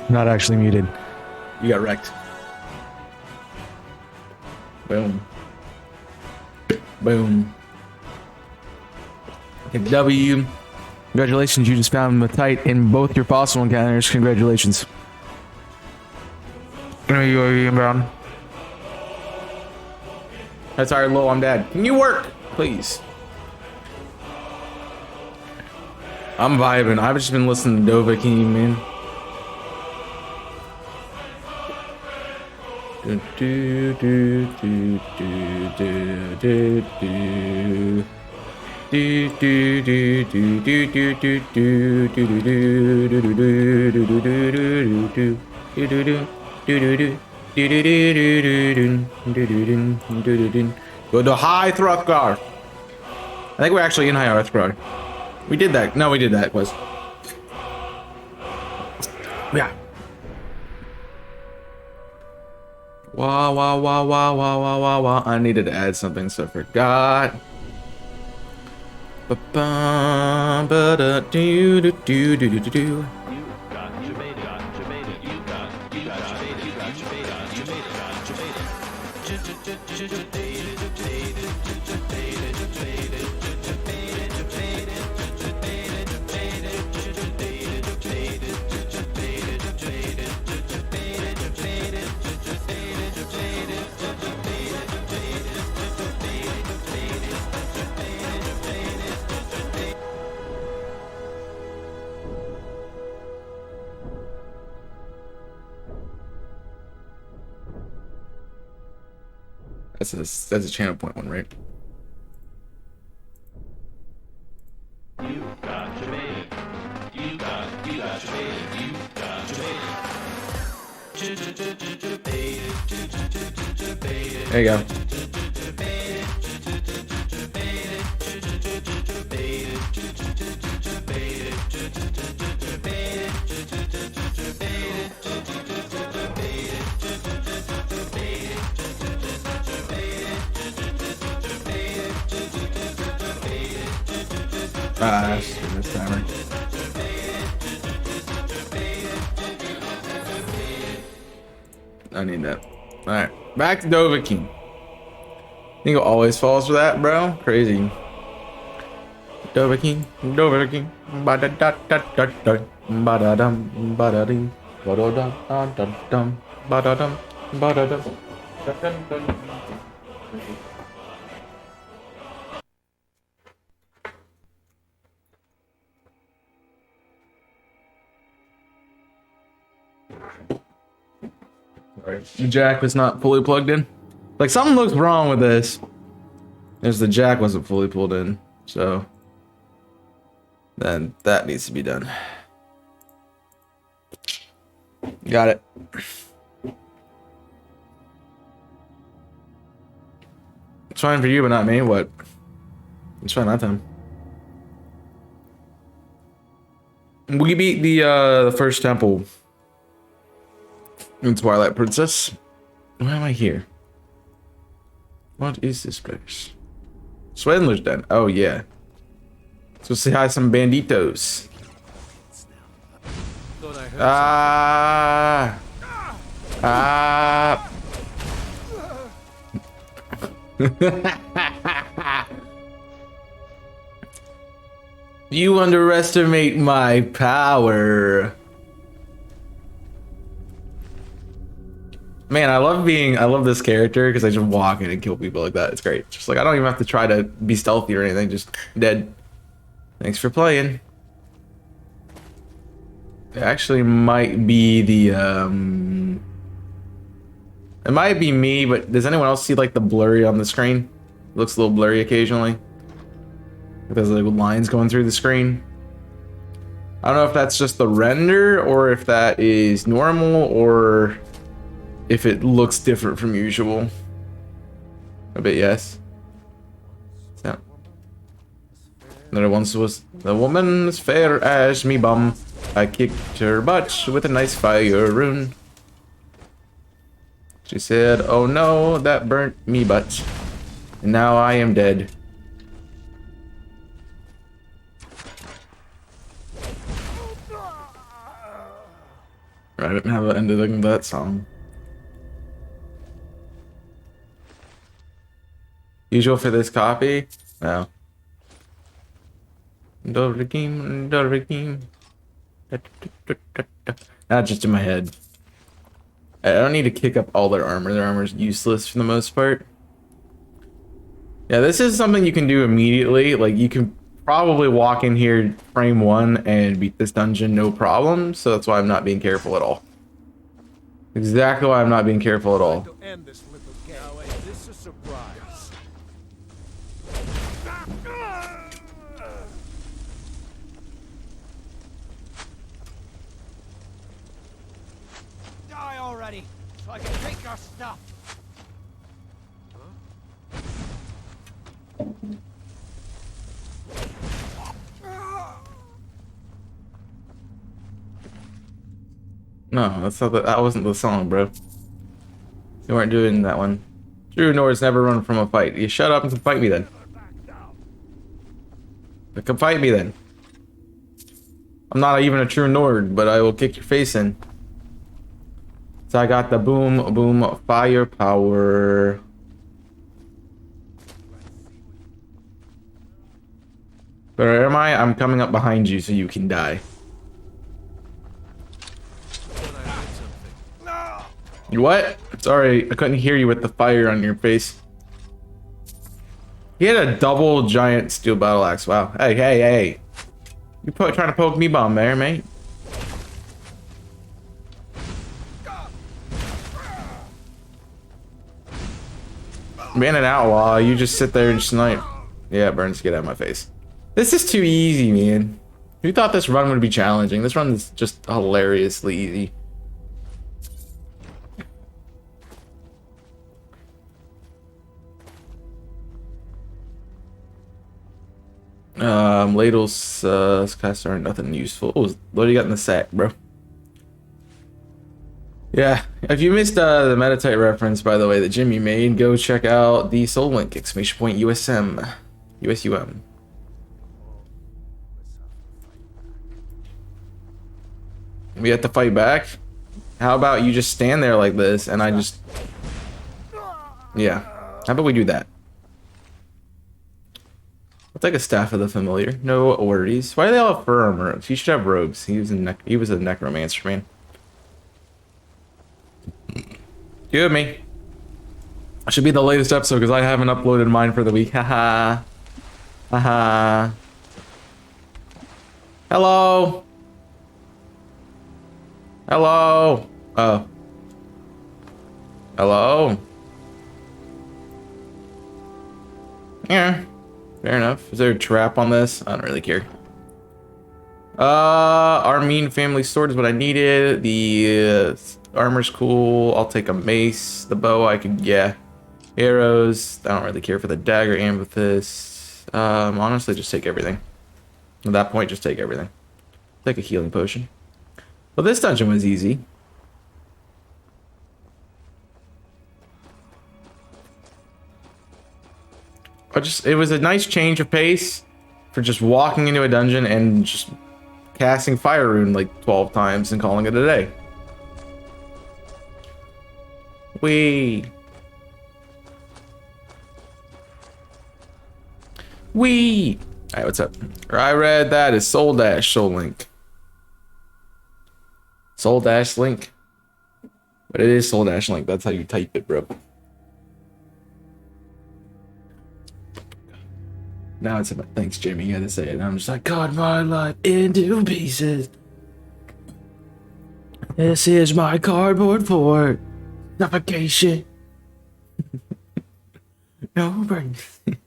Not actually muted. You got wrecked. Boom. Boom. Okay, W. Congratulations, you just found Matite in both your fossil encounters. Congratulations. UAV inbound. That's our low. I'm dead. Can you work, please? I'm vibing. I've just been listening to DOVAKEIM, man. Do do do do do do do. Do do do do do do do do do do do do. Go to high thrust guard. I think we're actually in high thrust guard. We did that. No, we did that. Was yeah. Wah wah wah wah wah wah wah wah. I needed to add something, so I forgot. Ba-ba-ba-da-do-do-do-do-do-do. That's a channel point one, right? There you go. This timer. I need that. Alright, back to DOVAKEIM. Think it always falls for that, bro? Crazy. DOVAKEIM, DOVAKEIM, ba-da-da-da-da-da, ba-da-dum, ba-da-ding, ba-da-dum, ba-da-dum, ba-da-dum, ba-da-dum. The jack was not fully plugged in. Like, something looks wrong with this. There's the jack wasn't fully pulled in, so then that needs to be done. Got it. It's fine for you, but not me. What? It's fine that time. We beat the first temple in Twilight Princess. Why am I here? What is this place? Swindler's Den. Oh yeah. Let's go say hi to some banditos. Ah. Ah. You underestimate my power. Man, I love this character because I just walk in and kill people like that. It's great. Just like, I don't even have to try to be stealthy or anything, just dead. Thanks for playing. It actually might be the, it might be me, but does anyone else see like the blurry on the screen? It looks a little blurry occasionally. There's like lines going through the screen. I don't know if that's just the render or if that is normal or if it looks different from usual. I bet yes. So. There once was the woman as fair as me bum. I kicked her butt with a nice fire rune. She said, oh no, that burnt me butt. And now I am dead. I didn't have an ending of that song. Usual for this copy? No. DOVAKEIM, DOVAKEIM. Not just in my head. I don't need to kick up all their armor. Their armor's useless for the most part. Yeah, this is something you can do immediately. Like, you can probably walk in here frame 1 and beat this dungeon no problem. So that's why I'm not being careful at all. Exactly why I'm not being careful at all. Die already, so I can take your stuff. No, that's not that wasn't the song, bro. You weren't doing that one. True Nords never run from a fight. You shut up and come fight me then. Come fight me then. I'm not even a true Nord, but I will kick your face in. So I got the boom, boom, firepower. Where am I? I'm coming up behind you so you can die. You what? Sorry, I couldn't hear you with the fire on your face. He had a double giant steel battle axe. Wow. Hey, hey, hey. You trying to poke me bomb there, mate? Being an outlaw, you just sit there and snipe. Yeah, Burns, get out of my face. This is too easy, man. Who thought this run would be challenging? This run is just hilariously easy. Ladles, casts aren't nothing useful. Oh, what do you got in the sack, bro? Yeah, if you missed the Metatite reference, by the way, that Jimmy made, go check out the Soul Link, !USM. USUM. We have to fight back? How about you just stand there like this, and I just... Yeah. How about we do that? I'll take a Staff of the Familiar. No ordies. Why do they all have fur armor? He should have robes. He was a necromancer, man. Good me. It should be the latest episode because I haven't uploaded mine for the week. Haha. Haha. Hello. Hello. Oh. Hello. Yeah. Fair enough. Is there a trap on this? I don't really care. Armin family sword is what I needed. The armor's cool. I'll take a mace. The bow I could, yeah. Arrows. I don't really care for the dagger, amethyst. Honestly, just take everything. At that point, just take everything. Take a healing potion. Well, this dungeon was easy. It was a nice change of pace for just walking into a dungeon and just casting Fire Rune like 12 times and calling it a day. Wee. Alright, what's up? I read that is Soul Dash Soul Link. Soul Dash Link. But it is Soul Dash Link. That's how you type it, bro. Now it's about thanks, Jimmy. You gotta say it. And I'm just like, cut my life into pieces. This is my cardboard fort. Suffocation. No brain. I'm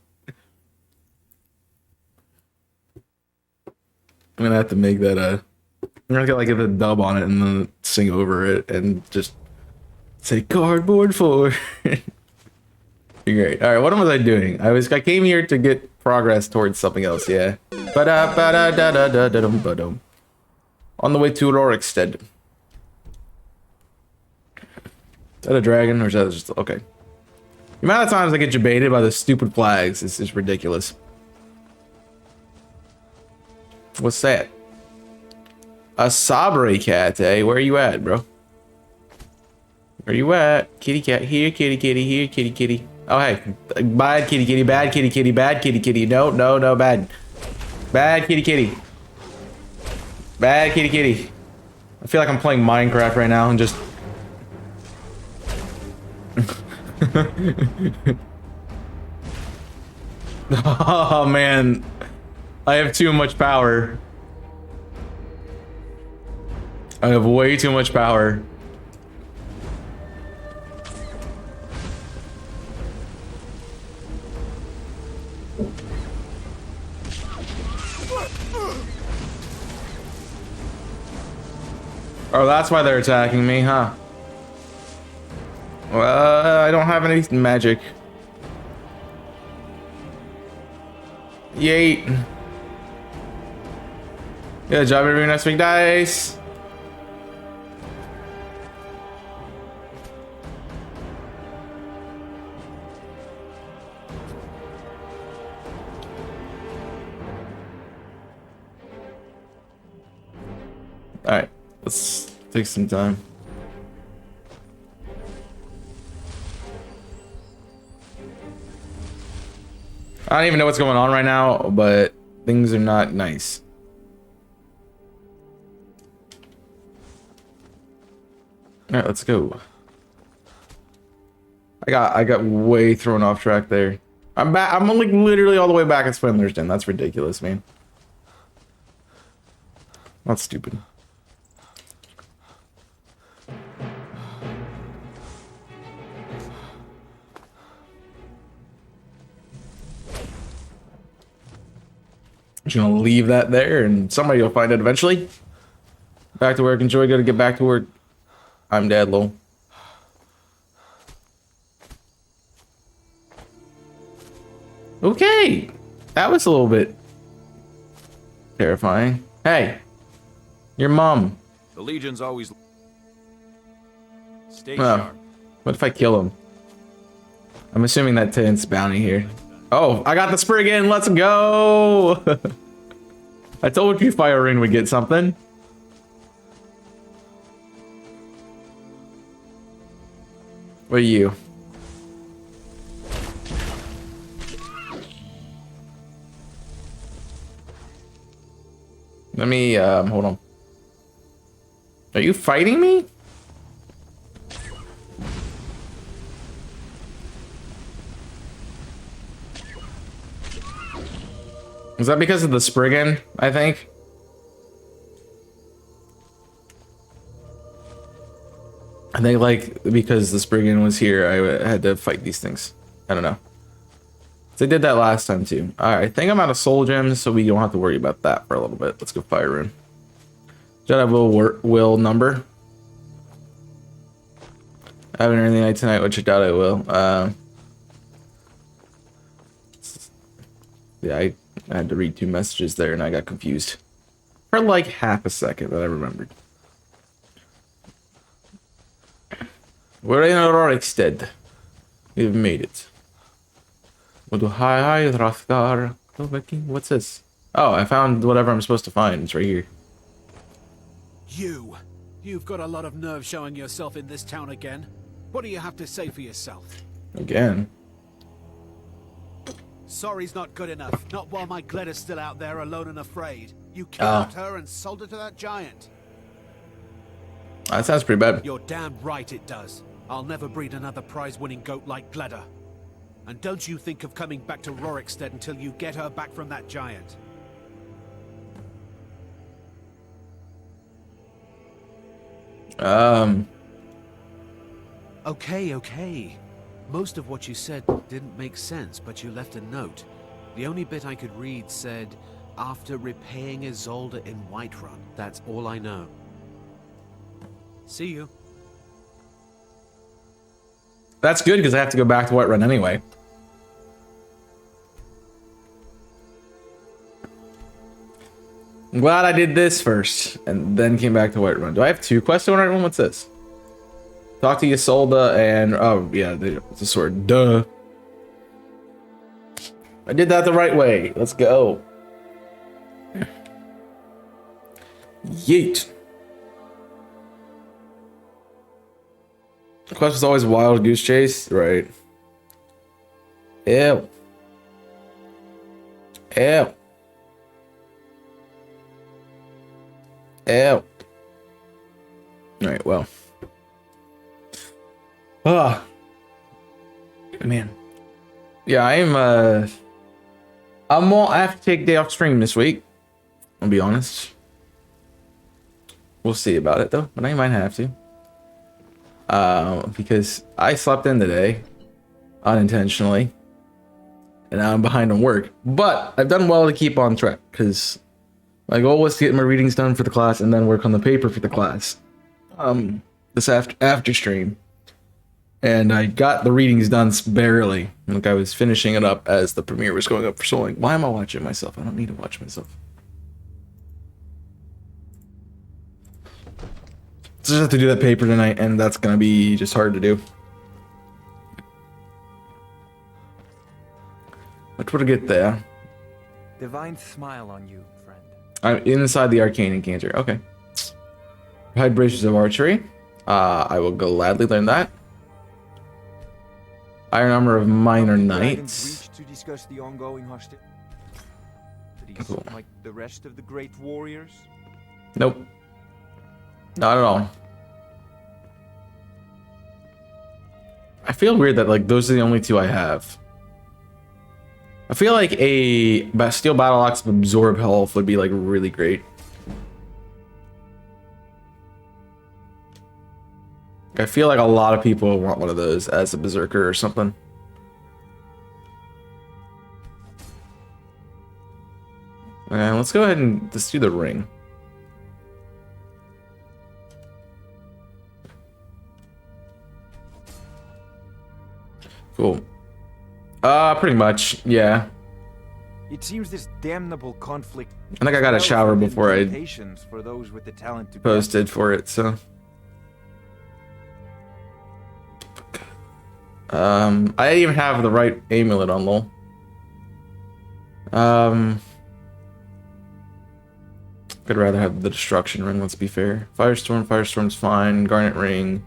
gonna have to make that I'm gonna get like a dub on it and then sing over it and just say cardboard fort. Great. All right, what was I doing? I came here to get progress towards something else. Yeah. On the way to Rorikstead. Is that a dragon or is that just okay? The amount of times I get debated by the stupid flags is just ridiculous. What's that? A Sabre cat, eh? Where are you at, bro? Where you at? Kitty cat here, kitty kitty here, kitty kitty. Oh hey, bad kitty kitty, bad kitty kitty, bad kitty kitty. No, no, no, bad. Bad kitty kitty. Bad kitty kitty. I feel like I'm playing Minecraft right now and just... Oh man, I have too much power. I have way too much power. Oh, that's why they're attacking me, huh? Well, I don't have any magic. Yeet. Good job, everyone. Nice big dice. All right, let's take some time. I don't even know what's going on right now, but things are not nice. All right, let's go. I got way thrown off track there. I'm back. I'm like literally all the way back at Swindler's Den. That's ridiculous, man. That's stupid. Just gonna leave that there and somebody will find it eventually. Back to work. Enjoy. Gotta get back to work. I'm dead, lol. Okay. That was a little bit terrifying. Hey. Your mom. The Legion's always... Stay Oh, sharp. what if I kill him? I'm assuming that Tint's bounty here. Oh, I got the Spriggan. Let's go. I told you Fire Ring would get something. What are you? Let me, hold on. Are you fighting me? Is that because of the Spriggan, I think? I think, like, because the Spriggan was here, I had to fight these things. I don't know. They did that last time, too. Alright, I think I'm out of soul gems, so we don't have to worry about that for a little bit. Let's go Fire Rune. Jedi will number. I haven't heard anything tonight, which I doubt I will. Yeah, I had to read 2 messages there and I got confused. For like half a second, but I remembered. We're in Rorikstead. We've made it. Hi, Hrothgar. DOVAKEIM. What's this? Oh, I found whatever I'm supposed to find. It's right here. You've got a lot of nerve showing yourself in this town again. What do you have to say for yourself? Again. Sorry's not good enough. Not while my Gleda's still out there alone and afraid. You kidnapped her and sold her to that giant. That sounds pretty bad. You're damn right it does. I'll never breed another prize-winning goat like Gleda. And don't you think of coming back to Rorikstead until you get her back from that giant. Okay. Most of what you said didn't make sense, but you left a note. The only bit I could read said, after repaying Isolde in Whiterun. That's all I know. See you. That's good because I have to go back to Whiterun anyway. I'm glad I did this first and then came back to Whiterun. Do I have 2 quests on Whiterun? What's this? Talk to Isolde and... Oh, yeah, it's a sword. Duh. I did that the right way. Let's go. Yeet. The quest was always wild goose chase, right? Ew. Ew. Ew. Alright, well. Ah. Man. Yeah, I have to take a day off stream this week. I'll be honest. We'll see about it though, but I might have to. Because I slept in today unintentionally. And now I'm behind on work. But I've done well to keep on track because my goal was to get my readings done for the class and then work on the paper for the class. This after stream. And I got the readings done barely. Like I was finishing it up as the premiere was going up for so long. Why am I watching myself? I don't need to watch myself. So I just have to do that paper tonight, and that's gonna be just hard to do. But we'll get there. Divine smile on you, friend. I'm inside the arcane encounter. Okay. Vibrations of archery. I will gladly learn that. Iron armor of minor knights. To discuss the ongoing hostility. Cool. Like the rest of the great warriors. Nope. Not at all. I feel weird that like those are the only two I have. I feel like a steel battle axe with absorb health would be like really great. I feel like a lot of people want one of those as a berserker or something. Okay, let's go ahead and let's do the ring. Cool. Pretty much, yeah. It seems this damnable conflict. I think I got a shower before I for those with the talent to posted for it, so. I didn't even have the right amulet on lol. Could rather have the destruction ring, let's be fair. Firestorm's fine. Garnet ring.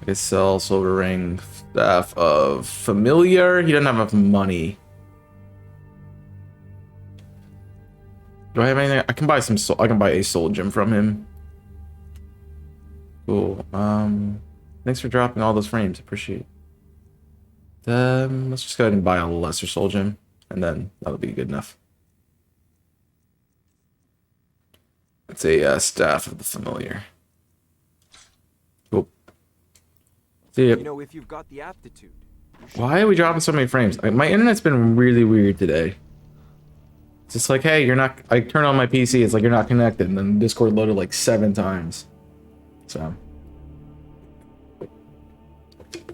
I could sell silver ring. Staff of familiar. He doesn't have enough money. Do I have anything? I can buy some soul. I can buy a soul gem from him. Cool. Thanks for dropping all those frames. Appreciate it. Let's just go ahead and buy a lesser soul gem, and then that'll be good enough. It's a staff of the familiar. Cool. See ya. You know, if you've got the aptitude. Why are we dropping so many frames? My internet's been really weird today. It's just like, hey, you're not. I turn on my PC. It's like you're not connected, and then Discord loaded like 7 times. So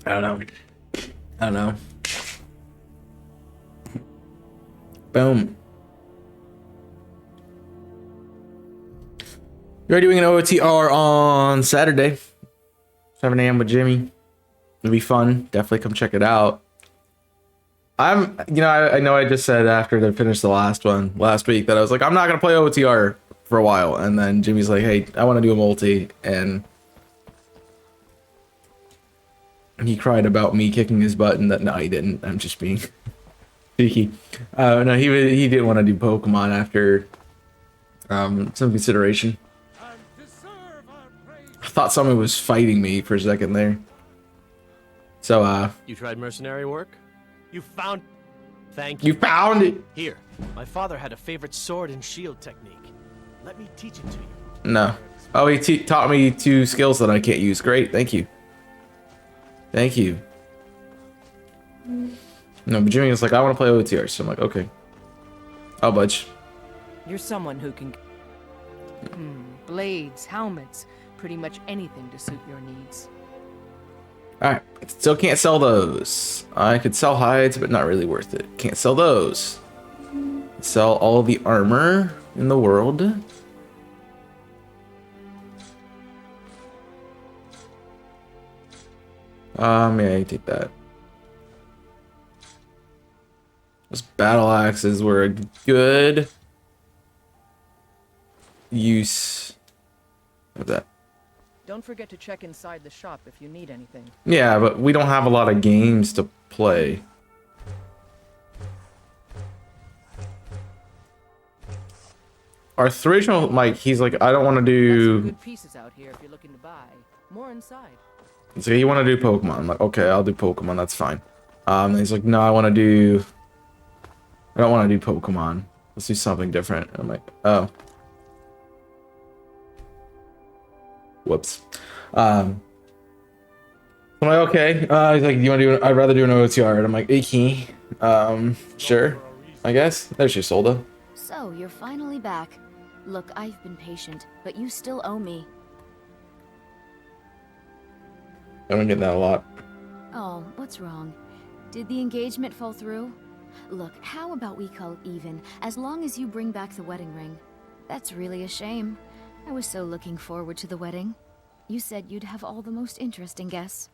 I don't know. I don't know. Boom. You're doing an OTR on Saturday, 7 a.m. with Jimmy. It'll be fun. Definitely come check it out. I know I just said after they finished the last one last week that I was like, I'm not gonna play OTR for a while, and then Jimmy's like, hey, I want to do a multi, and he cried about me kicking his butt, and that no, he didn't. I'm just being cheeky. No, he didn't want to do Pokemon after some consideration. I thought someone was fighting me for a second there. So You tried mercenary work? You found... Thank you you. found it. Here, my father had a favorite sword and shield technique. Let me teach it to you. No. Oh, he taught me 2 skills that I can't use. Great, thank you. Thank you. No, but Jimmy was like, I want to play OTR, so I'm like, okay. I'll budge. You're someone who can... blades, helmets, pretty much anything to suit your needs. Alright, still can't sell those. I could sell hides, but not really worth it. Can't sell those. Sell all the armor in the world. Yeah, you take that. Those battle axes were a good use of that. Don't forget to check inside the shop if you need anything. Yeah, but we don't have a lot of games to play. Our original Mike, he's like, I don't want to Got some do. good pieces out here if you're looking to buy. More inside. So you want to do Pokemon? I'm like, okay, I'll do Pokemon. That's fine. And he's like, no, I want to do. I don't want to do Pokemon. Let's do something different. I'm like, oh. Whoops. I'm like, okay. He's like, you want to do? I'd rather do an OTR. And I'm like, okay. Sure. I guess. There's your Solda. So, you're finally back. Look, I've been patient, but you still owe me. I don't get that a lot. Oh, what's wrong? Did the engagement fall through? Look, how about we call it even, as long as you bring back the wedding ring? That's really a shame. I was so looking forward to the wedding. You said you'd have all the most interesting guests.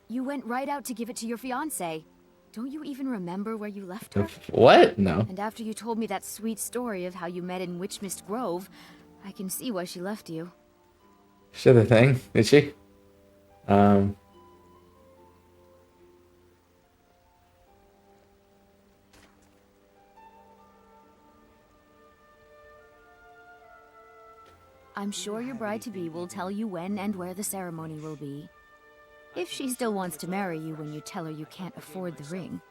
You went right out to give it to your fiancé. Don't you even remember where you left her? What? No. And after you told me that sweet story of how you met in Witchmist Grove, I can see why she left you. She did the thing, did she? I'm sure your bride-to-be will tell you when and where the ceremony will be. If she still wants to marry you when you tell her you can't afford the ring.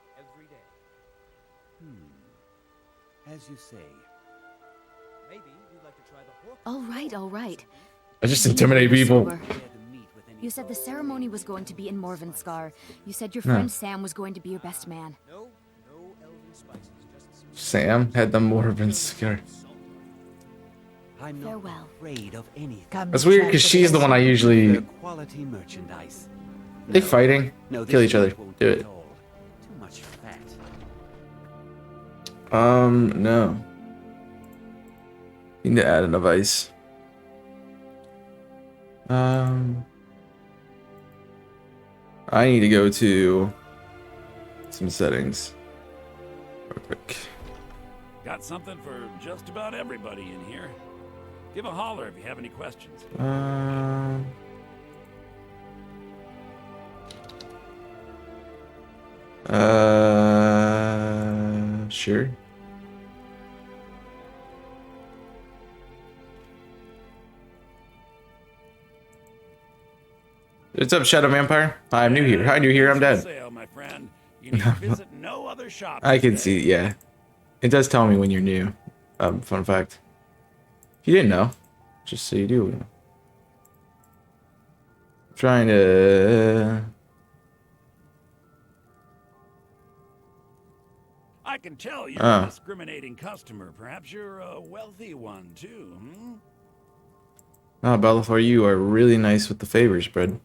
As you say. Maybe you'd like to try the horse. All right. I just intimidate people. Sober. You said the ceremony was going to be in Morvenskar. You said your friend Sam was going to be your best man. No elven spices, just Sam had the Morven scare. I'm not Farewell. afraid of anything. That's weird because she's the one I usually. Quality merchandise. They fighting? No, Kill this each other. won't Do be it. at all. Too much fat. No. Need to add a device. I need to go to some settings. Real quick. Got something for just about everybody in here. Give a holler if you have any questions. Sure. What's up, Shadow Vampire? Hi, I'm new here. Hi, new here. I'm dead. Sale, my friend. You need to visit no other shop. I can instead. see, yeah. It does tell me when you're new. Fun fact. If you didn't know, just so you do. I'm trying to. I can tell you're a discriminating customer. Perhaps you're a wealthy one too. Oh, Bellafor, you are really nice with the favors, bud.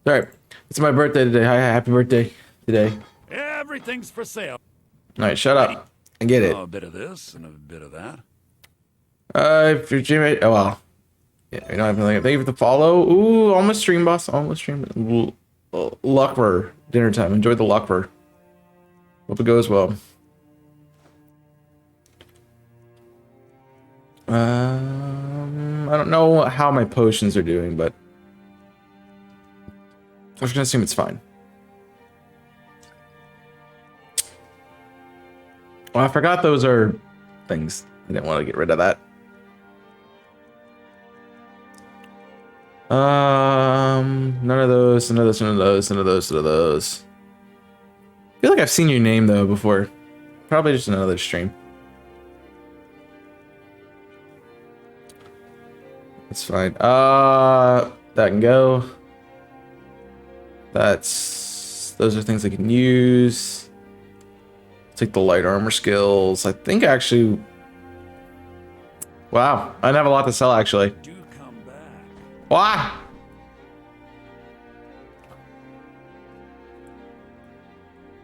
Alright, it's my birthday today. Hi, happy birthday today. Everything's for sale. Alright, shut up. I get it. A bit of this and a bit of that. If you're Jimmy, oh well. Yeah, we don't have anything. Thank you for the follow. Ooh, almost stream, boss. Almost stream. Luckver, dinner time. Enjoy the Luckver. Hope it goes well. I don't know how my potions are doing, but I'm just gonna assume it's fine. Well, I forgot those are things. I didn't want to get rid of that. None of those, none of those, none of those, none of those, none of those. I feel like I've seen your name though before. Probably just another stream. That's fine. That can go. Those are things I can use. Take the light armor skills. I think actually. Wow, I didn't have a lot to sell actually. Do come back. Why?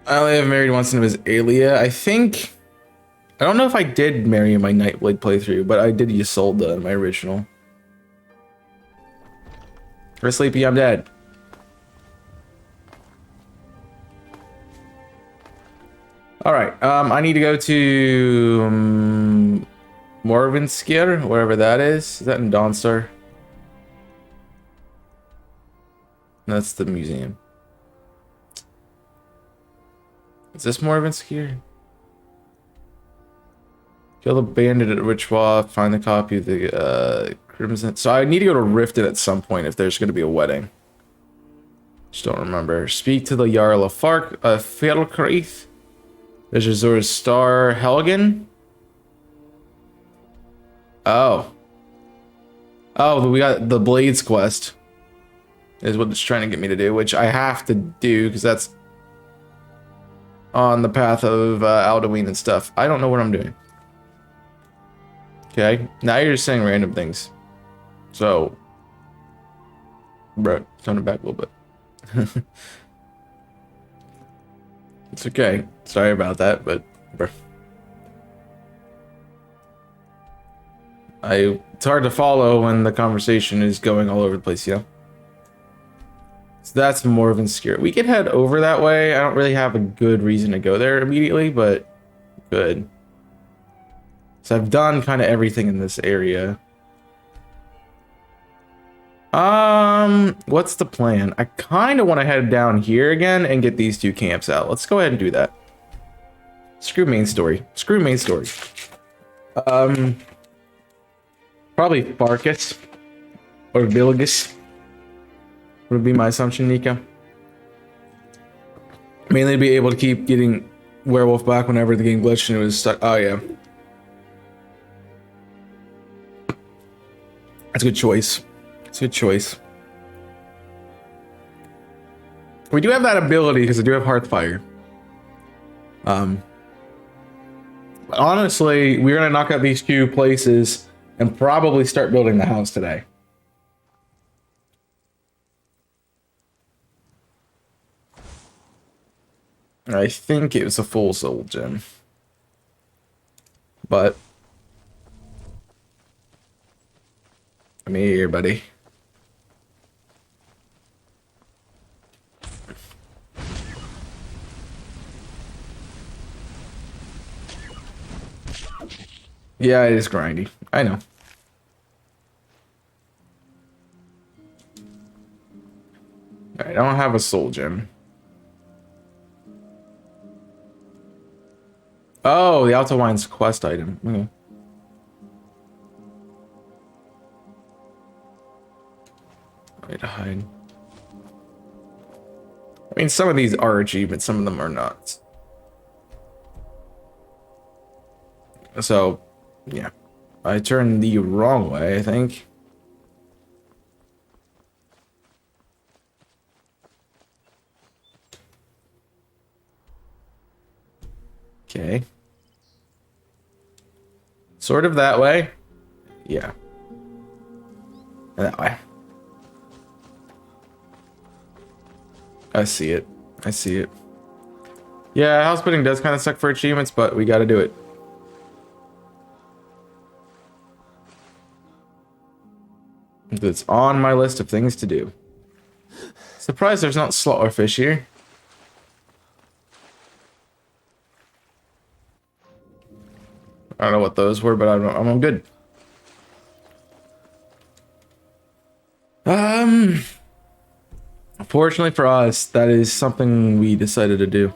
I only have married once and it was Alia. I think. I don't know if I did marry in my Nightblade playthrough, but I did Ysolda in my original. For Sleepy, I'm dead. Alright, I need to go to Morvenskir, wherever that is. Is that in Dawnstar? That's the museum. Is this Morvenskir? Kill the bandit at Richwall, find the copy of the Crimson. So I need to go to Riften at some point if there's going to be a wedding. Just don't remember. Speak to the Jarl of Felkreath. There's Azura's Star Helgen. Oh. Oh, we got the Blades quest. Is what it's trying to get me to do, which I have to do because that's on the path of Alduin and stuff. I don't know what I'm doing. Okay, now you're just saying random things. So, bro, turn it back a little bit. It's okay. Sorry about that, but bro. It's hard to follow when the conversation is going all over the place, you know? So that's Morvenskir. We could head over that way. I don't really have a good reason to go there immediately, but good. So I've done kind of everything in this area. What's the plan? I kind of want to head down here again and get these two camps out. Let's go ahead and do that. Screw main story. Screw main story. Probably Farkas or Vilgus would be my assumption, Nico. Mainly to be able to keep getting werewolf back whenever the game glitched and it was stuck. Oh yeah. That's a good choice. It's a good choice. We do have that ability because I do have Hearthfire. Honestly, we're gonna knock out these two places and probably start building the house today. I think it was a full soul gem. But come here, buddy. Yeah, it is grindy. I know. Alright, I don't have a soul gem. Oh, the Altowine's quest item. Okay. Way to hide. I mean, some of these are achievements, some of them are not. So, yeah. I turned the wrong way, I think. Okay. Sort of that way. Yeah. And that way. I see it. I see it. Yeah, house building does kind of suck for achievements, but we gotta do it. It's on my list of things to do. Surprised there's not slaughterfish here. I don't know what those were, but I'm good. Fortunately for us, that is something we decided to do.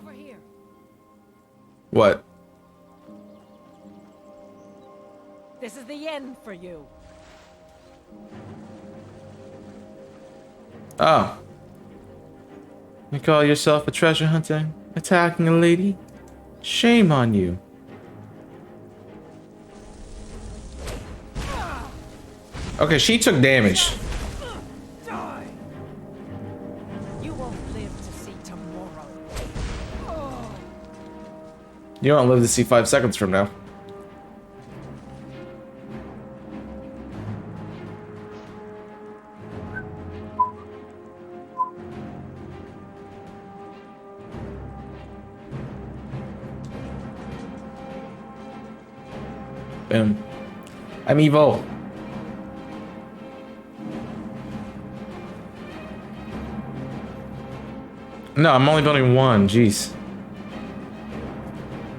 What? This is the end for you. Oh. You call yourself a treasure hunter? Attacking a lady? Shame on you. Okay, she took damage. Die. You won't live to see tomorrow. You won't live to see 5 seconds from now. Boom. I'm evil. No, I'm only building one. Jeez.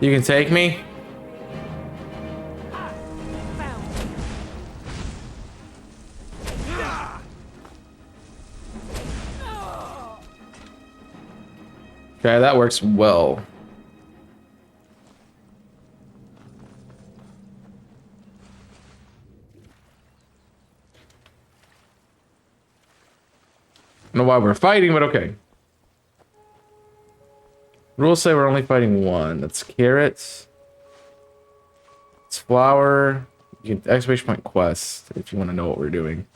You can take me? Found Okay, that works well. I don't know why we're fighting, but okay. Rules say we're only fighting one. That's carrots. It's flour. You can exclamation point quest if you want to know what we're doing.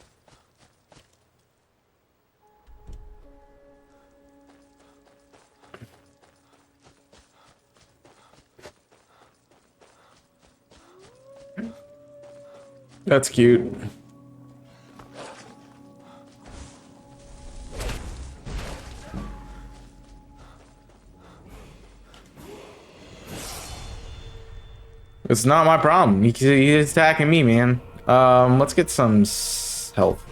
That's cute. It's not my problem. He's attacking me, man. Let's get some health.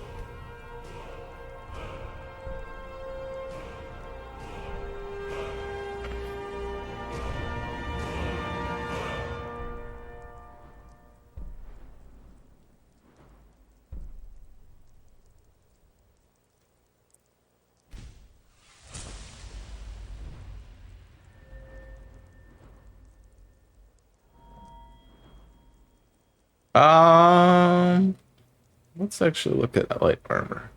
Let's actually look at light armor.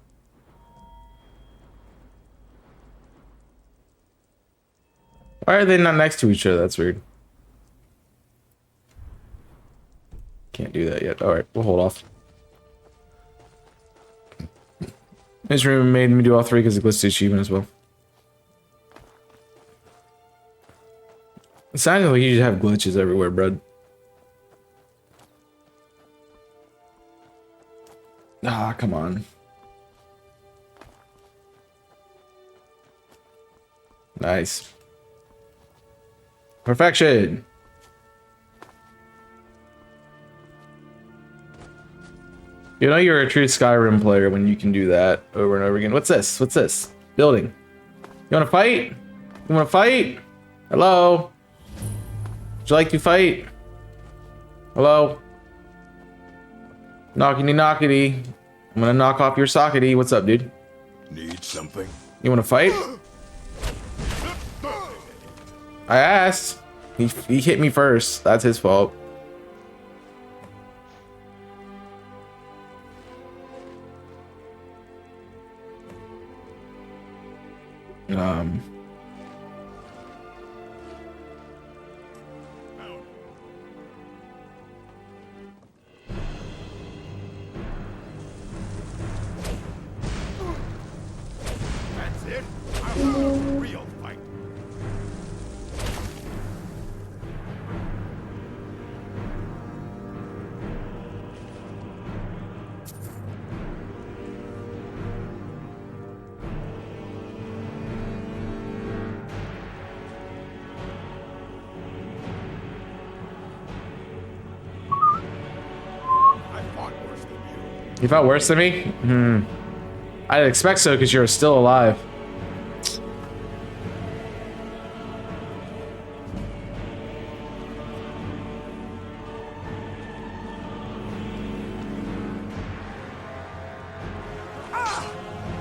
Why are they not next to each other? That's weird. Can't do that yet. All right, we'll hold off. This room made me do all three because it glitched the achievement as well. It sounds like you just have glitches everywhere, bud. Ah, come on. Nice. Perfection. You know you're a true Skyrim player when you can do that over and over again. What's this? What's this? Building. You want to fight? You want to fight? Hello? Would you like to fight? Hello? Knockity knockity. I'm gonna knock off your sockety. What's up, dude? Need something? You wanna fight? I asked. He hit me first. That's his fault. That's it? I want a real fight. I fought worse than you. You felt worse than me? I'd expect so because you're still alive.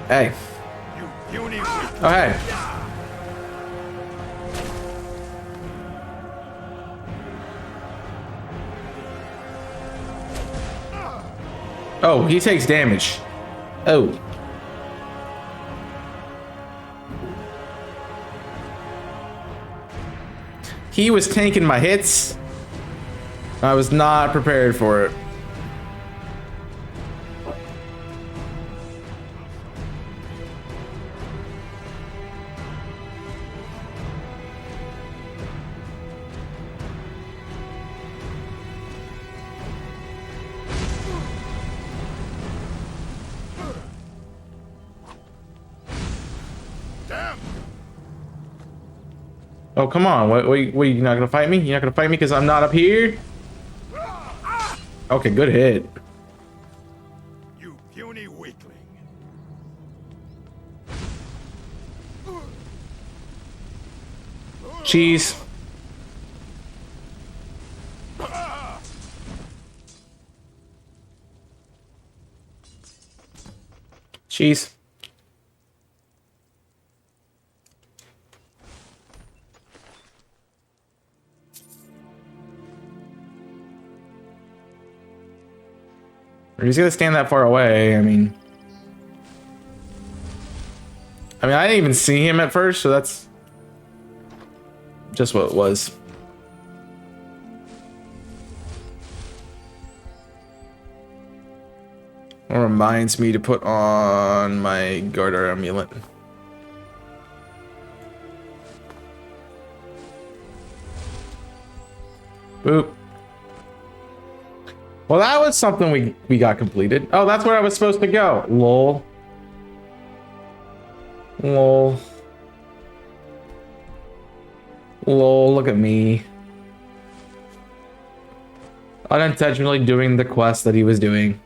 Hey. You puny Oh, hey. Oh, he takes damage. Oh. He was tanking my hits. I was not prepared for it. damn. Oh, come on. What, you not gonna fight me? You're not gonna fight me because I'm not up here? Okay, good hit. You puny weakling. Cheese. Cheese. Or he's gonna stand that far away. I mean, I didn't even see him at first, so that's just what it was. It reminds me to put on my Garter amulet. Boop. Well, that was something we got completed. Oh, that's where I was supposed to go. Lol. Lol. Lol, look at me. Unintentionally doing the quest that he was doing.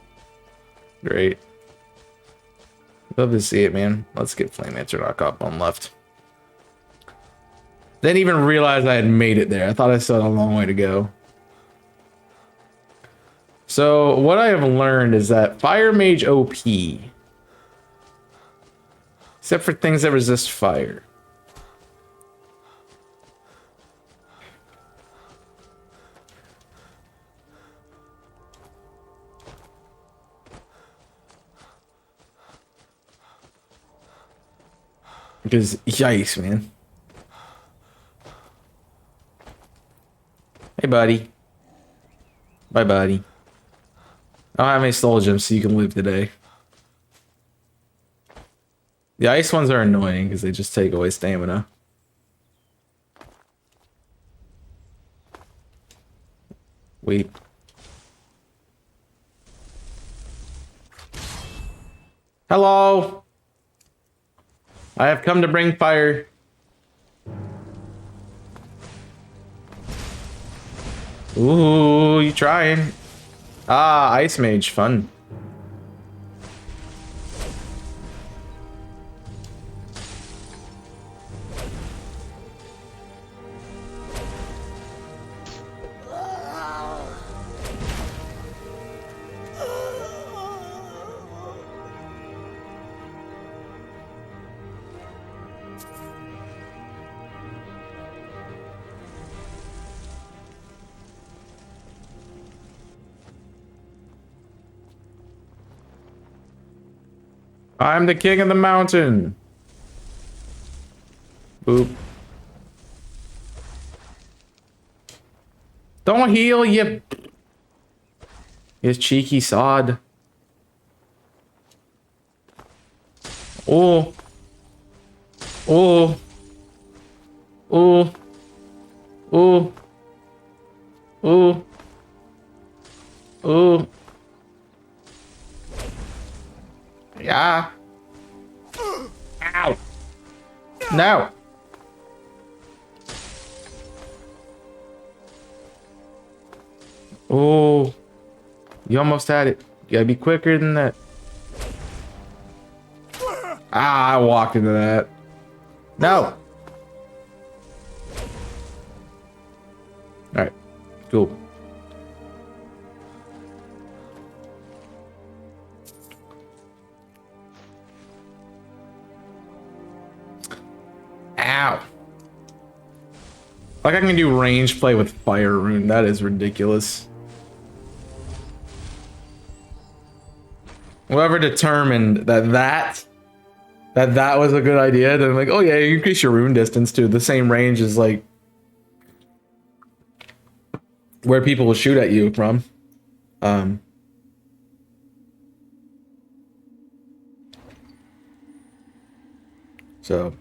Great. Love to see it, man. Let's get Pyromancer knockoff on left. Didn't even realize I had made it there. I thought I still had a long way to go. So what I have learned is that Fire Mage OP, except for things that resist fire. Because yikes, man. Hey, buddy. Bye, buddy. I don't have any soul gems, so you can live today. The ice ones are annoying because they just take away stamina. Wait. Hello. I have come to bring fire. Ooh, you trying? Ah, Ice Mage, fun. I'm the king of the mountain. Boop. Don't heal, you cheeky sod. Oh. Oh. Oh. Oh. Oh. Oh. Yeah. Ow. No. Oh. You almost had it. You gotta be quicker than that. Ah, I walked into that. No. Alright. Cool. Ow. Like I can do range play with Fire Rune. That is ridiculous. Whoever determined that was a good idea, then like, oh yeah, you increase your rune distance to the same range as like where people will shoot at you from. So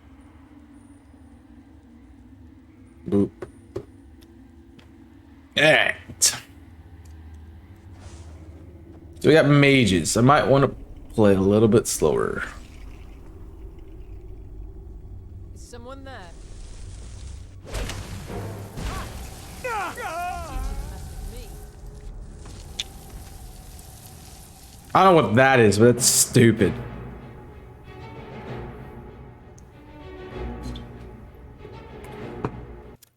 boop. Alright. So we got mages. I might want to play a little bit slower. Is someone there? I don't know what that is, but it's stupid.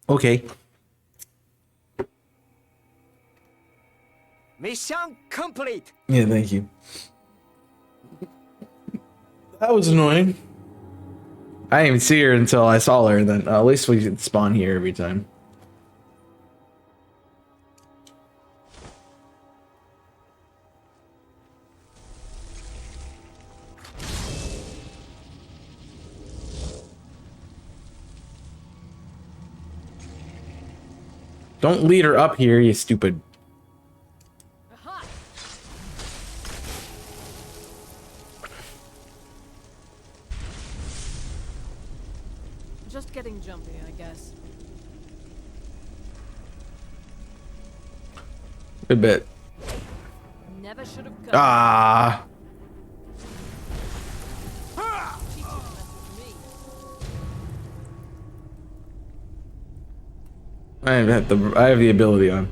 Okay. Mission complete. Yeah, thank you. That was annoying. I didn't even see her until I saw her, and then at least we can spawn here every time. Don't lead her up here, you stupid. Aha! Just getting jumpy, I guess. Good bit. Never should have come. Ah. She couldn't mess with me. I have the ability on.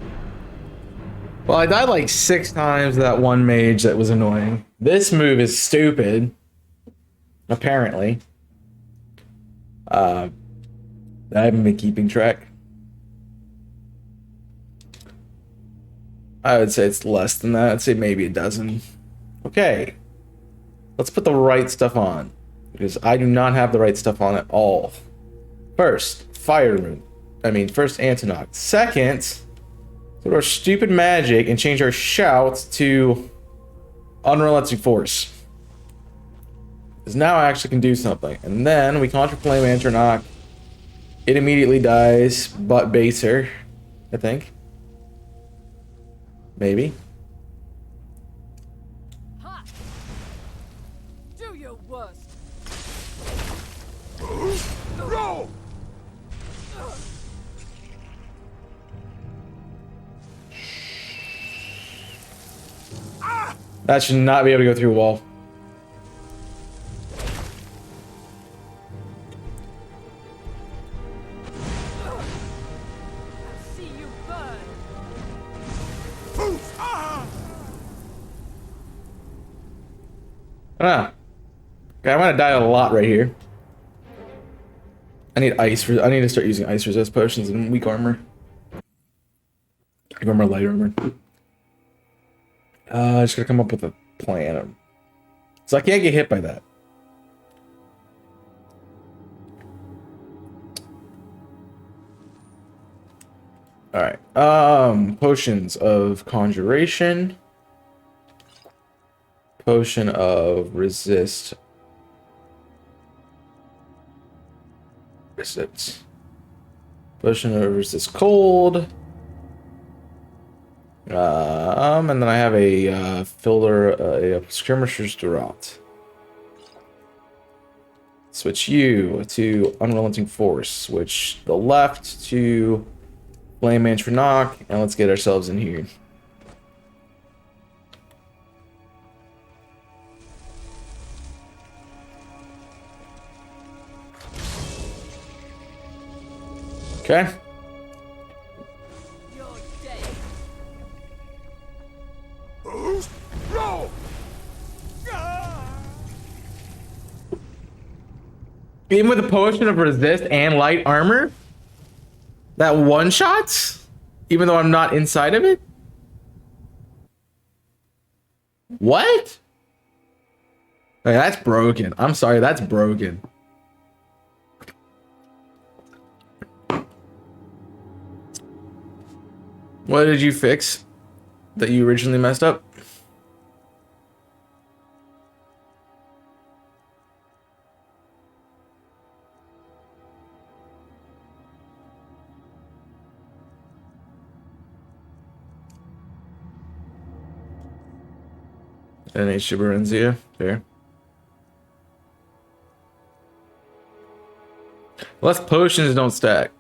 Well, I died like 6 times to that one mage that was annoying. This move is stupid. Apparently. I haven't been keeping track. I would say it's less than that. I'd say maybe a dozen. Okay. Let's put the right stuff on. Because I do not have the right stuff on at all. First, First Antonok. Second, put our stupid magic and change our shout to Unrelenting Force. Because now I actually can do something. And then we conjure Pyromancer Run. It immediately dies, but baser, I think. Maybe. Ha! Do your worst. Roll! That should not be able to go through a wall. I'll see you burn. Poof! Ah! Ah. Okay, I'm gonna die a lot right here. I need I need to start using ice resist potions and weak armor. Weak armor, light armor. I just gotta come up with a plan. So I can't get hit by that. Alright. Potions of conjuration. Potion of resist. Resist. Potion of resist cold. And then I have a filler, a skirmisher's Durant. Switch you to Unrelenting Force. Switch the left to Pyromancer Run, and let's get ourselves in here. Okay. You're dead. Roll! Even with a potion of resist and light armor? That one shots? Even though I'm not inside of it? What? Okay, that's broken. I'm sorry, that's broken. What did you fix that you originally messed up? And a Shibarenzia. Fair. Less potions don't stack.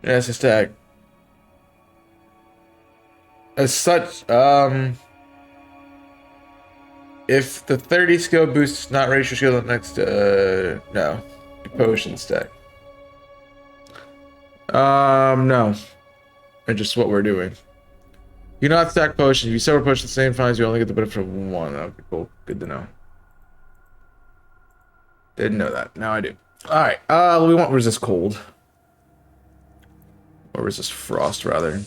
Yeah, it's a stack. As such, if the 30 skill boost is not raise your skill the next, no. Potion stack. No. Or just what we're doing. You not stack potions. If you several potions at the same time, you only get the benefit of one. Okay, cool. Good to know. Didn't know that. Now I do. Alright, we want resist cold. Or resist frost, rather.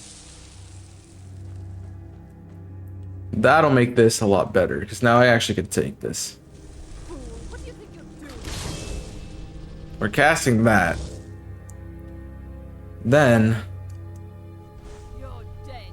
That'll make this a lot better, because now I actually can take this. What do you think you're doing? We're casting that. Then... You're dead.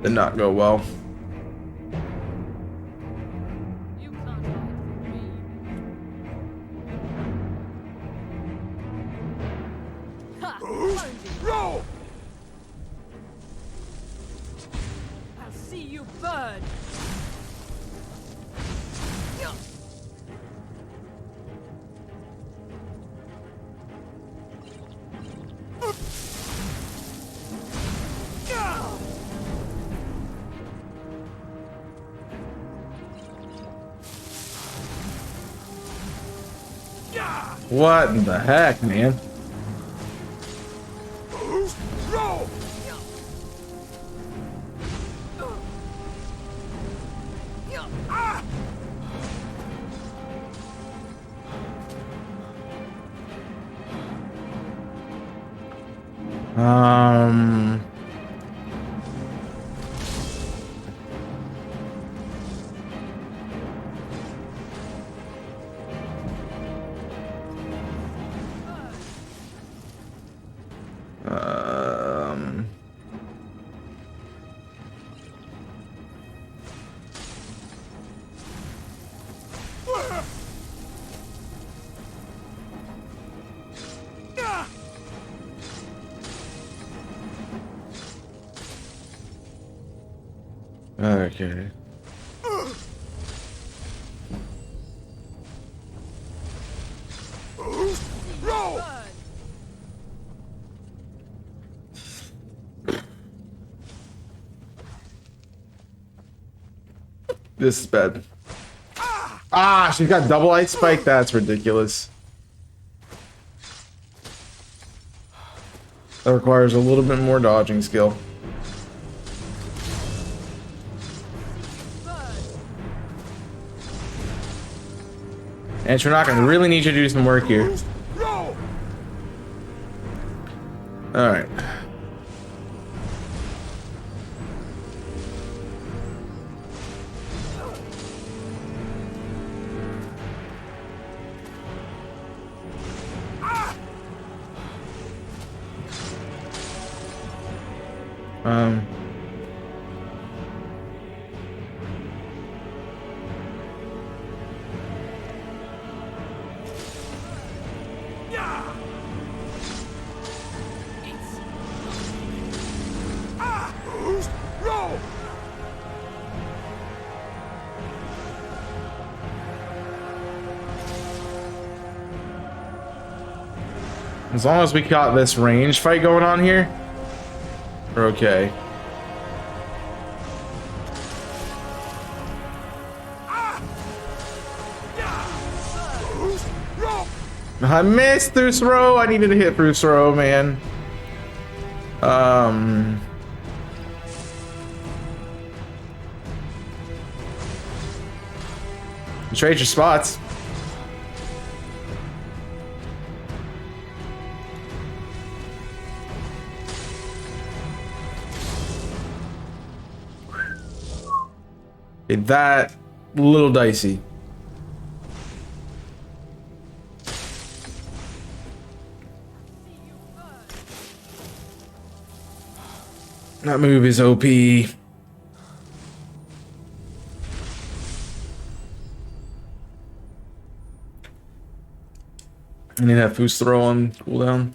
Did not go well. You can't hide from me. Ha! Found you. Roll! I'll see you burn. What in the heck, man? Roll! Um. Um. Okay. Roll! Burn. This is bad. Ah, she's got double ice spike. That's ridiculous. That requires a little bit more dodging skill. And Trinaka, really need you to do some work here. Roll! Alright. Um. Roll! As long as we got this range fight going on here, we're okay. I missed through throw. I needed to hit through throw, man. Trade your spots. Okay, that little dicey. That move is OP. I need to have Foos throw on cooldown.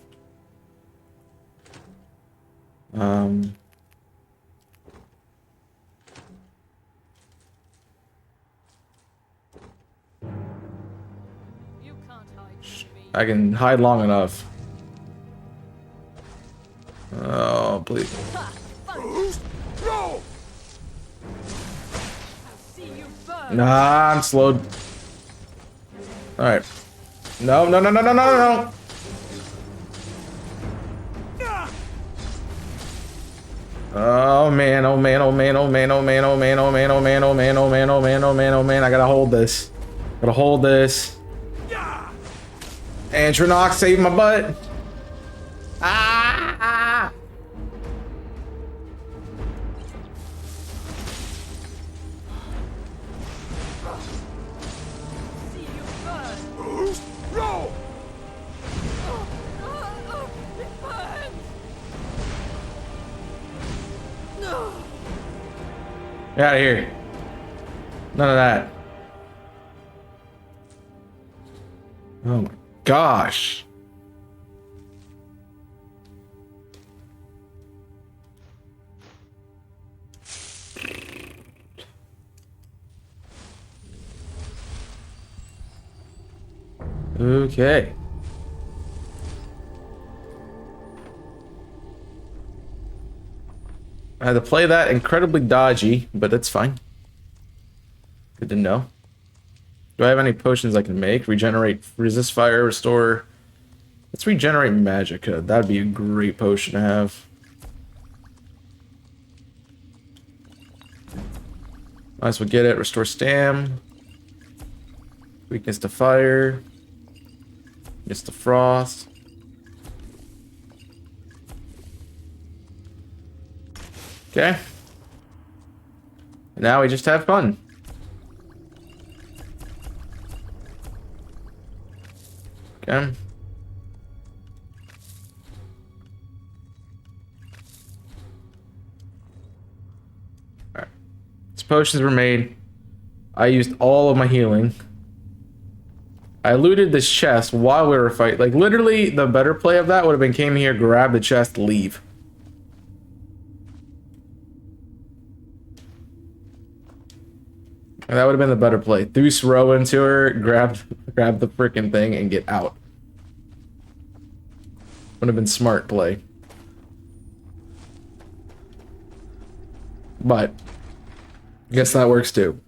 You can't hide from me. I can hide long enough. Oh, please. Ha! Found you. Roll! I'll see you burn. Nah, I'm slowed. Alright. No, no, no, no, no, no, no. Oh man, oh man, oh man, oh man, oh man, oh man, oh man, oh man, oh man, oh man, oh man, oh man, oh man, I gotta hold this. Gotta hold this. And Trinox saved my butt. Ah! See you burn. Roll! It burns. No. Get out of here. None of that. Oh my gosh. Okay. I had to play that incredibly dodgy, but it's fine. Good to know. Do I have any potions I can make? Regenerate, resist fire, restore. Let's regenerate magicka. That'd be a great potion to have. Might as well get it. Restore stam. Weakness to fire. Weakness to frost. Okay. Now we just have fun. Okay. Alright. These potions were made. I used all of my healing. I looted this chest while we were fighting. Like, literally, the better play of that would have been came here, grab the chest, leave. And that would have been the better play. Deuce row into her, grab the freaking thing, and get out. Would have been smart play. But I guess that works too.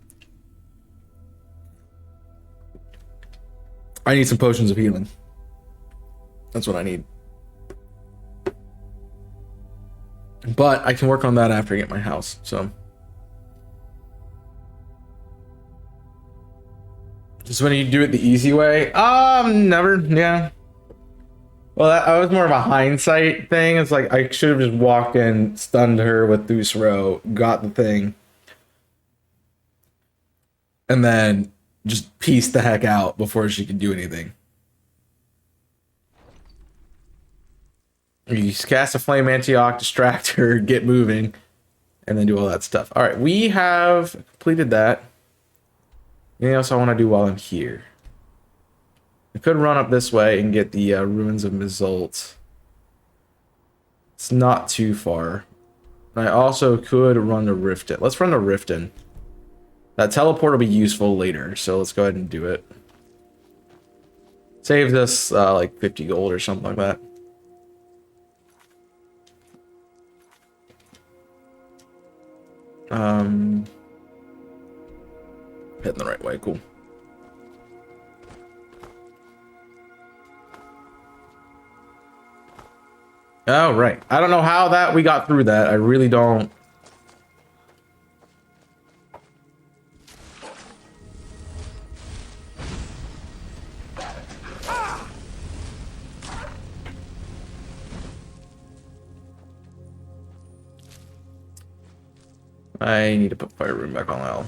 I need some potions of healing. That's what I need. But I can work on that after I get my house, so. Just when you do it the easy way? Never, yeah. Well, that was more of a hindsight thing. It's like, I should have just walked in, stunned her with Deuce Row, got the thing. And then just pieced the heck out before she could do anything. You just cast a Flame Antioch, distract her, get moving, and then do all that stuff. Alright, we have completed that. Anything else I want to do while I'm here? I could run up this way and get the Ruins of Mizolt. It's not too far. I also could run to Riften. Let's run to Riften. That teleport will be useful later, so let's go ahead and do it. Save this like 50 gold or something like that. Heading the right way, cool. Oh, right. I don't know how that we got through that. I really don't. I need to put Fire Rune back on L.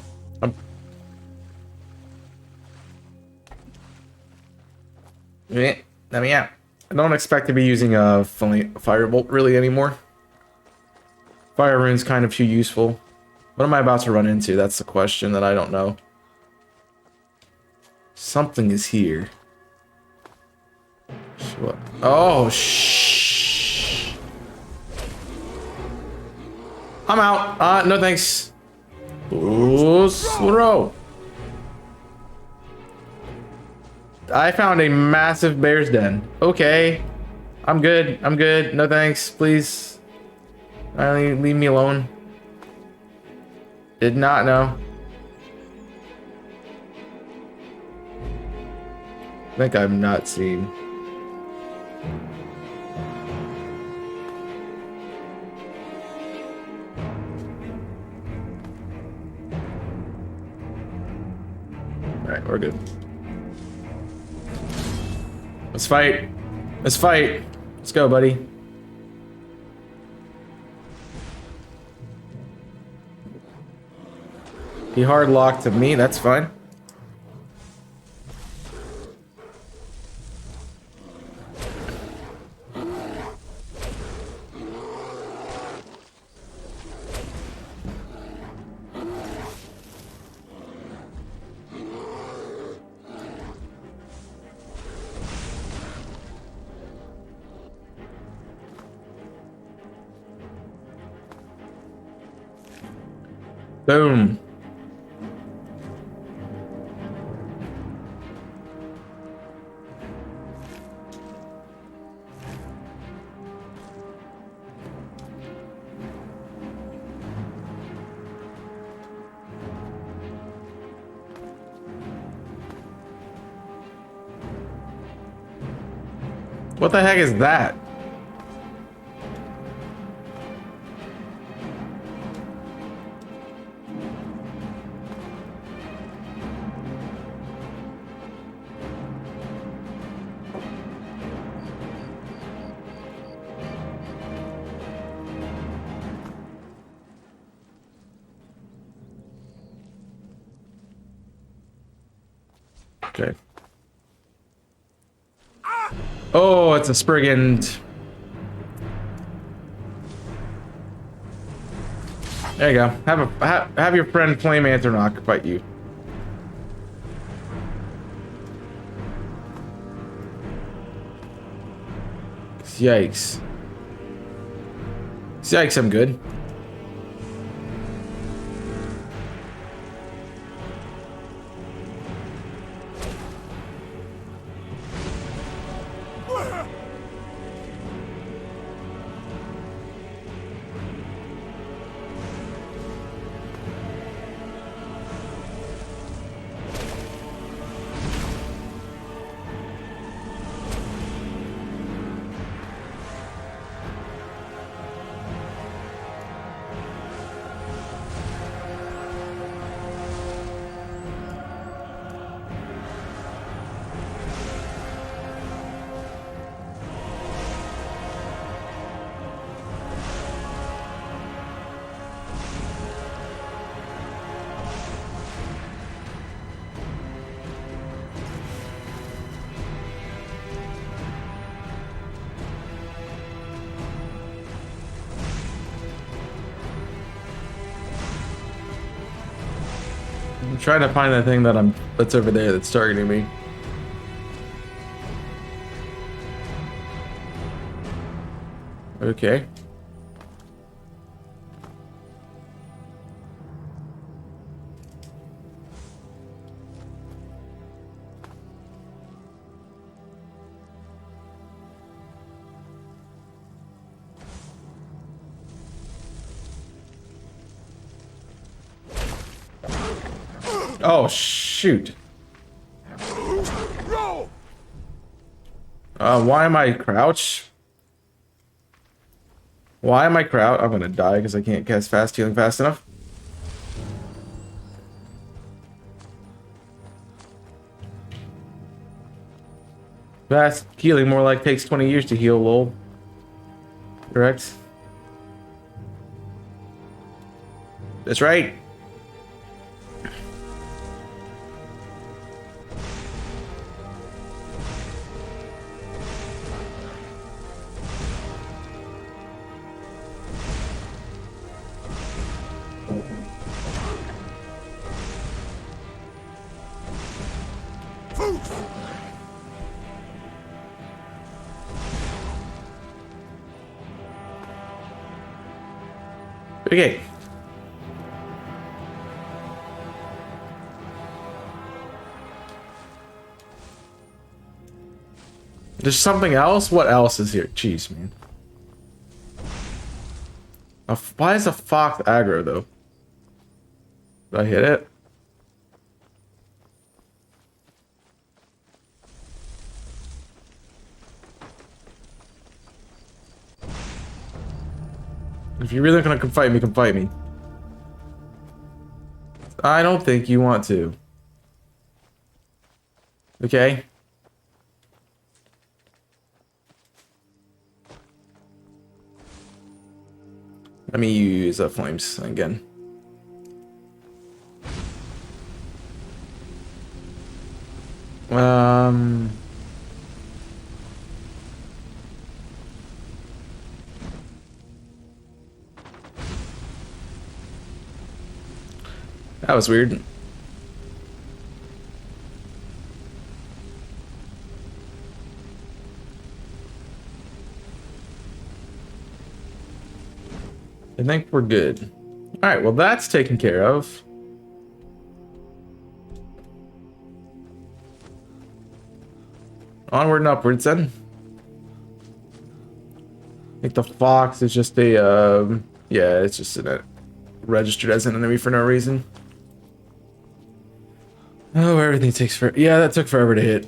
Let me out. I don't expect to be using a Firebolt really anymore. Fire Rune's kind of too useful. What am I about to run into? That's the question that I don't know. Something is here. What? Oh, shh. I'm out. No thanks. Ooh, slow. I found a massive bear's den. Okay. I'm good. I'm good. No thanks. Please. Leave me alone. Did not know. I think I'm not seen. Alright, we're good. Let's fight. Let's fight. Let's go, buddy. He hard locked to me, that's fine. Boom. What the heck is that? Okay. Oh, it's a Sprigand. There you go. Have your friend Pyromancer Run fight you. Yikes. Yikes, I'm good. I'm trying to find that thing that's over there that's targeting me. Okay. Oh, shoot. Why am I crouched? Why am I crouched? I'm gonna die because I can't cast fast healing fast enough. Fast healing more like takes 20 years to heal, lol. Correct? That's right. Okay. There's something else? What else is here? Jeez, man. Why is a fox aggro, though? Did I hit it? If you're really gonna come fight me, come fight me. I don't think you want to. Okay? Let me use flames again. That was weird. I think we're good. Alright, well that's taken care of. Onward and upwards then. I think the fox is just a, yeah, it's just registered as an enemy for no reason. Oh, everything takes forever. Yeah, that took forever to hit.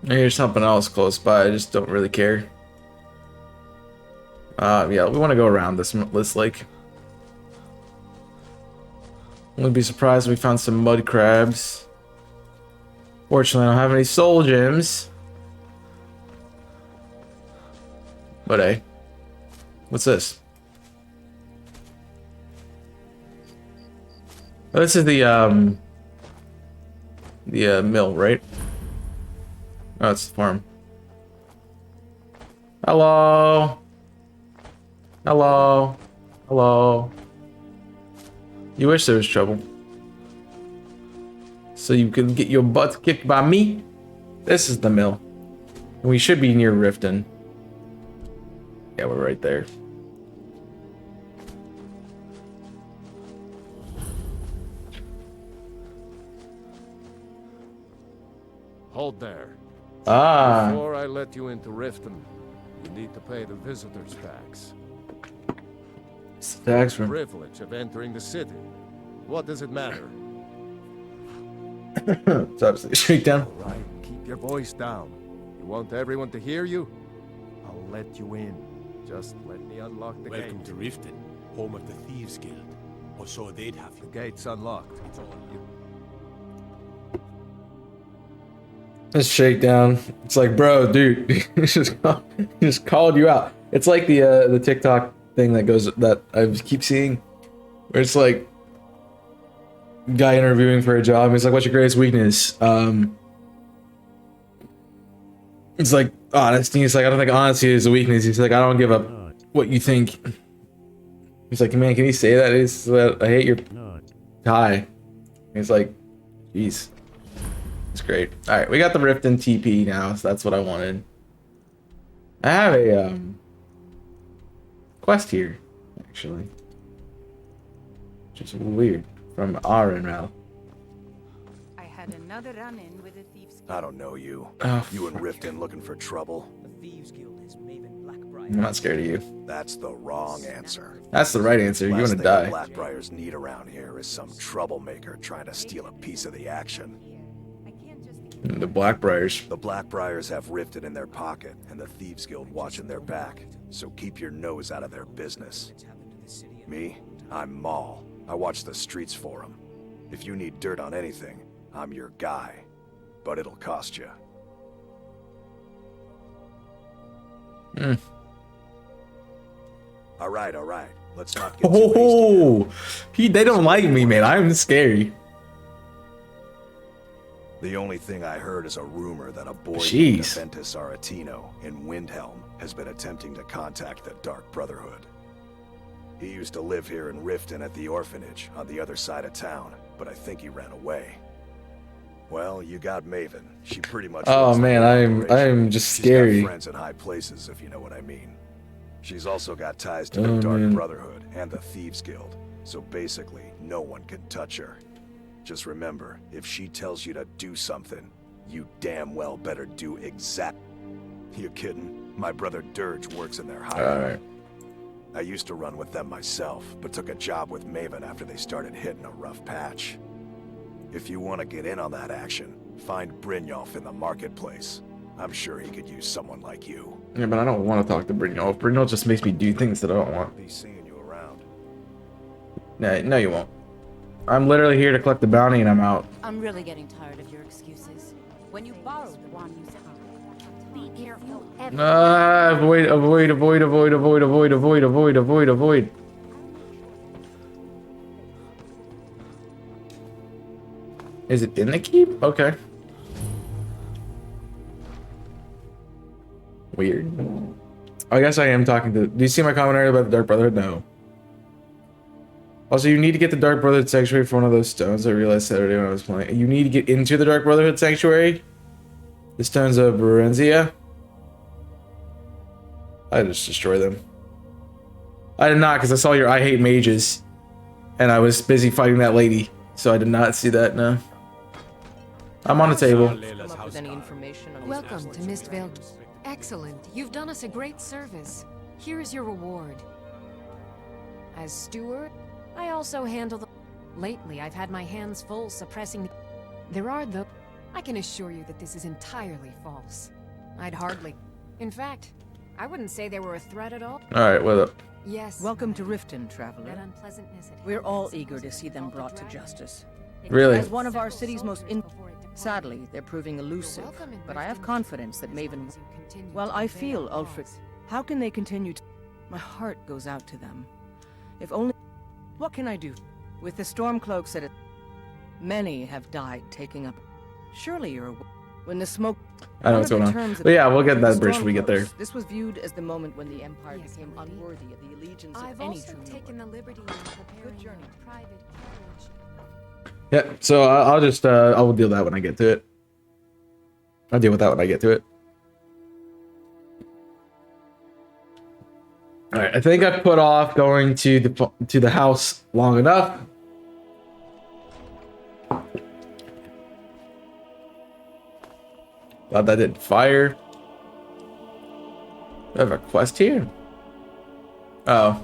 Here's something else close by. I just don't really care. Yeah, we want to go around this lake. Wouldn't be surprised if we found some mud crabs. Fortunately, I don't have any soul gems. But hey, what's this? Oh, this is the mill, right? Oh, it's the farm. Hello. Hello. Hello. You wish there was trouble. So you can get your butt kicked by me? This is the mill. And we should be near Riften. Yeah, we're right there. Hold there. Ah. Before I let you into Riften, you need to pay the visitor's tax. It's the tax The room. privilege of entering the city. What does it matter? It's obviously straight down. All right, keep your voice down. You want everyone to hear you? I'll let you in. Just let me unlock the gate. Welcome to Riften, home of the Thieves Guild. Or so they'd have The you. gate's unlocked. It's all you. It's shakedown. It's like, bro, dude, he just called you out. It's like the TikTok thing that I keep seeing, where it's like guy interviewing for a job. He's like, "What's your greatest weakness?" It's like honesty. He's like, "I don't think honesty is a weakness." He's like, "I don't give up what you think." He's like, "Man, can you say that?" He's I hate your tie. He's like, "Jeez." It's great. All right, we got the Riften TP now, so that's what I wanted. I have a quest here, actually, which is weird from Arenral. I had another run-in with the Thieves Guild. I don't know you. Oh, You and Riften looking for trouble? The Thieves Guild has Maven Blackbriar. I'm not scared of you. That's the wrong answer. That's the right answer. You Last want to thing die. the Blackbriars need around here is some troublemaker trying to steal a piece of the action. I can't just The Blackbriars. The Blackbriars have Riften in their pocket, and the Thieves Guild watching their back. So keep your nose out of their business. Me? I'm Maul. I watch the streets for them. If you need dirt on anything, I'm your guy. But it'll cost you. All right. Let's not get too hasty now. Oh, they don't like me, man. I'm scary. The only thing I heard is a rumor that a boy named Jeez. Aventus Aretino in Windhelm has been attempting to contact the Dark Brotherhood. He used to live here in Riften at the orphanage on the other side of town, but I think he ran away. Well, you got Maven. She pretty much Oh runs the man, whole operation. I'm just She's scary. got friends in high places, if you know what I mean. She's also got ties to Oh, the Dark man. Brotherhood and the Thieves Guild, so basically, no one can touch her. Just remember, if she tells you to do something, you damn well better do exact. You kidding? My brother Dirge works in their hiring. Alright. I used to run with them myself, but took a job with Maven after they started hitting a rough patch. If you want to get in on that action, find Brynjolf in the marketplace. I'm sure he could use someone like you. Yeah, but I don't want to talk to Brynjolf. Brynjolf just makes me do things that I don't want. Be seeing you around. No, you won't. I'm literally here to collect the bounty and I'm out. I'm really getting tired of your excuses. When you borrowed the one you found, be careful. Avoid. Is it in the keep? Okay. Weird. I guess I am talking to... Do you see my comment earlier about the Dark Brotherhood? No. Also, you need to get the Dark Brotherhood Sanctuary for one of those stones. I realized Saturday when I was playing. You need to get into the Dark Brotherhood Sanctuary. The stones of Berenzia. I just destroy them. I did not, because I saw your I hate mages. And I was busy fighting that lady. So I did not see that, no. I'm on the table. Welcome to Mistvale. Excellent. You've done us a great service. Here is your reward. As steward, I also handle the... Lately, I've had my hands full suppressing the... There are the... I can assure you that this is entirely false. I'd hardly... In fact, I wouldn't say they were a threat at all. Alright, what up? Yes. Welcome to Riften, traveler. We're all eager to see them brought to justice. Really? As one of our city's most Sadly, they're proving elusive, but I have confidence that Maven... Well, I feel, Ulfric. How can they continue to... My heart goes out to them. If only... What can I do? With the Stormcloaks at it... Many have died taking up... Surely you're... When the smoke... I know what's going on. But yeah, we'll get that bridge when we get there. This was viewed as the moment when the Empire became unworthy of the allegiance of any true taken the liberty of preparing a private carriage. Yeah, so I'll just I'll deal with that when I get to it. I'll deal with that when I get to it. All right, I think I've put off going to the house long enough. Glad that didn't fire. I have a quest here. Oh.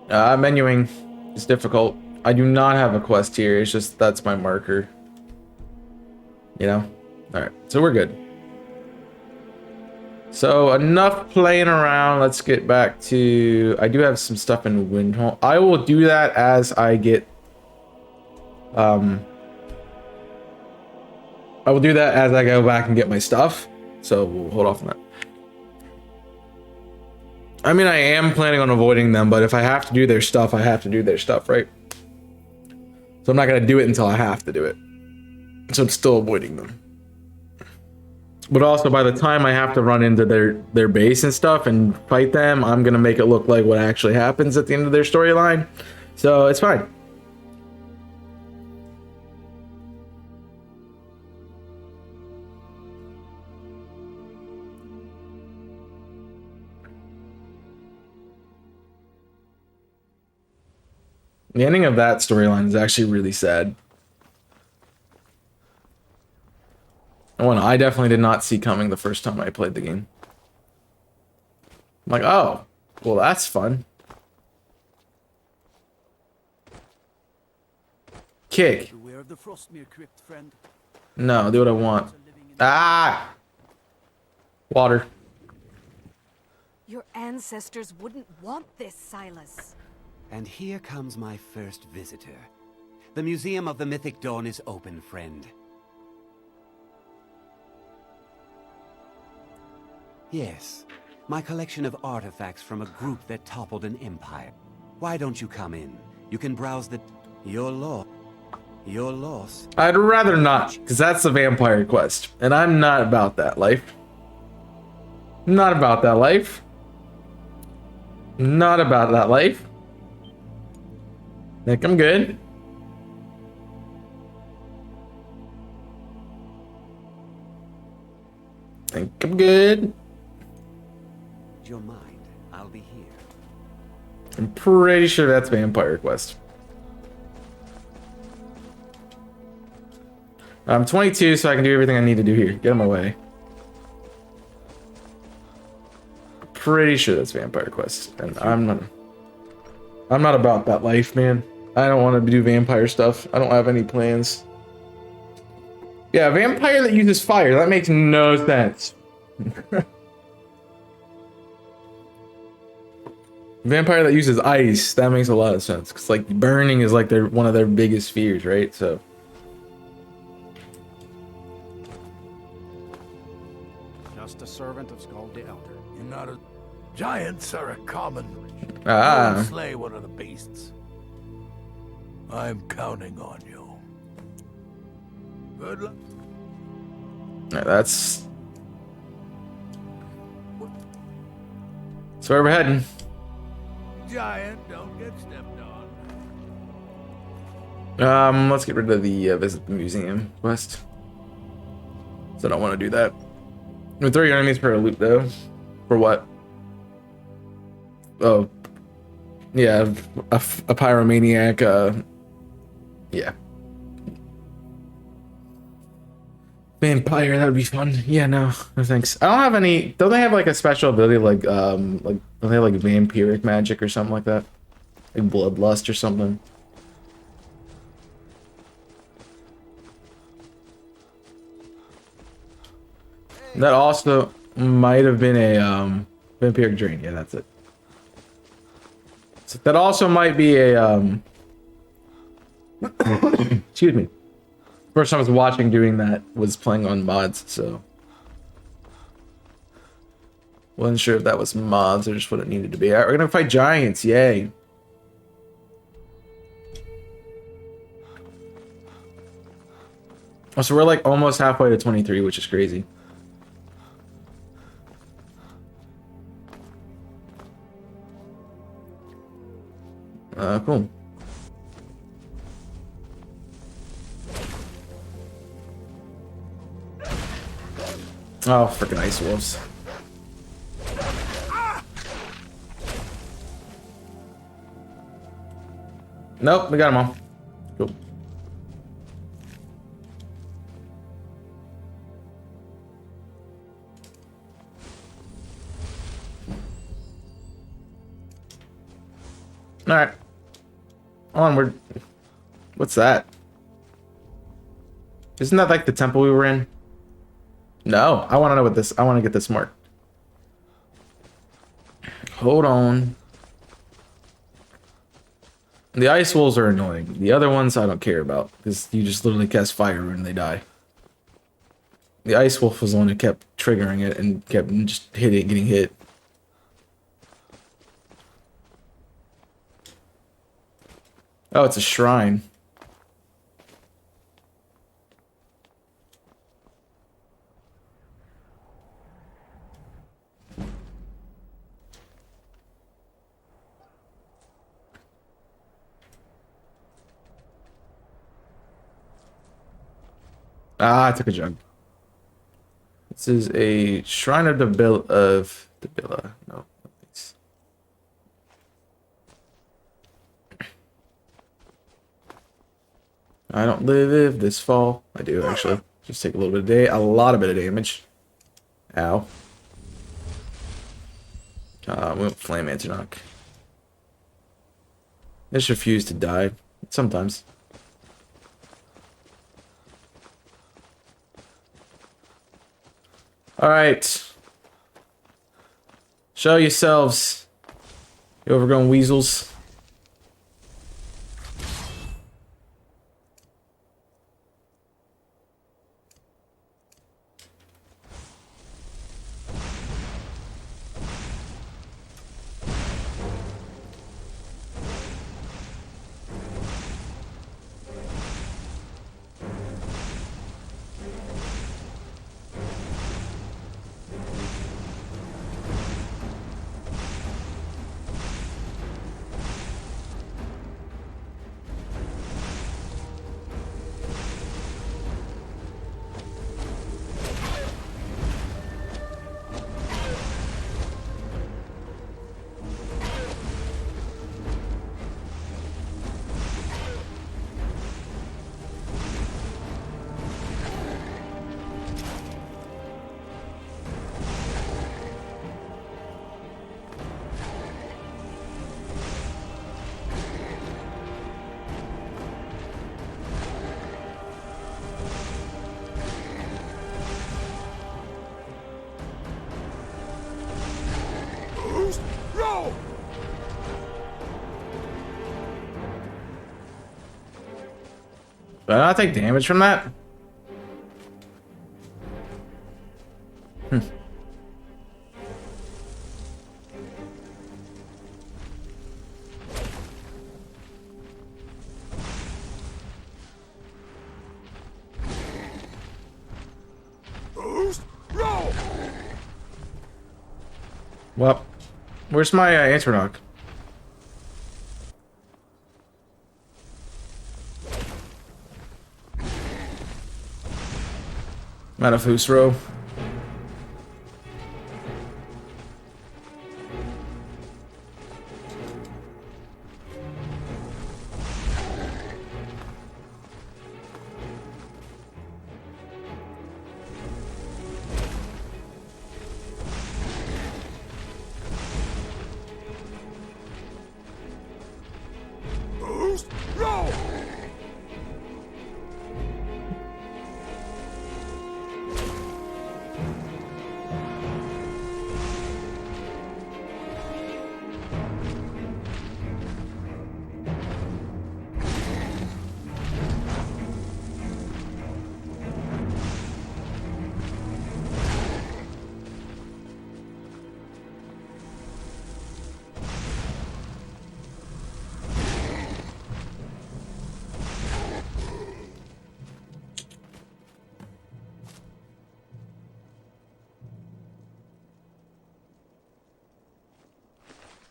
Menuing is difficult. I do not have a quest here. It's just that's my marker. You know? Alright, so we're good. So enough playing around. Let's get back to... I do have some stuff in Windholm. I will do that as I get... I will do that as I go back and get my stuff. So we'll hold off on that. I mean, I am planning on avoiding them, but if I have to do their stuff, I have to do their stuff, right? So I'm not going to do it until I have to do it. So I'm still avoiding them. But also, by the time I have to run into their base and stuff and fight them, I'm going to make it look like what actually happens at the end of their storyline. So it's fine. The ending of that storyline is actually really sad. One I definitely did not see coming the first time I played the game. I'm like, oh, well, that's fun. Kick. No, do what I want. Ah! Water. Your ancestors wouldn't want this, Silas. And here comes my first visitor. The Museum of the Mythic Dawn is open, friend. Yes, my collection of artifacts from a group that toppled an empire. Why don't you come in? You can browse the... Your loss. I'd rather not, because that's the vampire quest. And I'm not about that life. Not about that life. Not about that life. Think I'm good. Think I'm good. Your mind, I'll be here. I'm pretty sure that's vampire quest. I'm 22, so I can do everything I need to do here. Get in my way. Pretty sure that's vampire quest, and I'm not about that life, man. I don't want to do vampire stuff. I don't have any plans. Yeah, vampire that uses fire. That makes no sense. Vampire that uses ice. That makes a lot of sense. Because, like, burning is, like, one of their biggest fears, right? So... Just a servant of Skald the Elder. You're not a... Giants are a common... Ah. Slay one of the beasts. I'm counting on you. Good luck. Yeah, that's... That's where we're heading. Giant, don't get stepped on. Let's get rid of the visit the museum quest. So I don't want to do that. With 3 enemies per loot though. For what? Oh, yeah, a pyromaniac. Yeah. Vampire, that would be fun. Yeah, no thanks. I don't have any. Don't they have like a special ability like don't they have like vampiric magic or something like that? Like bloodlust or something? That also might have been a vampiric drain. Yeah, that's it. So that also might be a excuse me. First time I was watching doing that was playing on mods, so wasn't sure if that was mods or just what it needed to be. Alright, we're gonna fight giants, yay. Oh, so we're like almost halfway to 23, which is crazy. Cool. Oh, freaking ice wolves. Nope, we got them all. Cool. Alright. Onward. What's that? Isn't that like the temple we were in? No, I want to know what this. I want to get this mark. Hold on. The ice wolves are annoying. The other ones I don't care about because you just literally cast fire and they die. The ice wolf was the one who kept triggering it and kept just getting hit. Oh, it's a shrine. Ah, I took a jug. This is a shrine of Dabilla. No, thanks. I don't live this fall. I do actually. Just take a little bit of a bit of damage. Ow. We went flame anti-knock. I just refuse to die. Sometimes. Alright. Show yourselves, you overgrown weasels. Did I not take damage from that? Well, Where's my answer knock? I'm out of Fusro.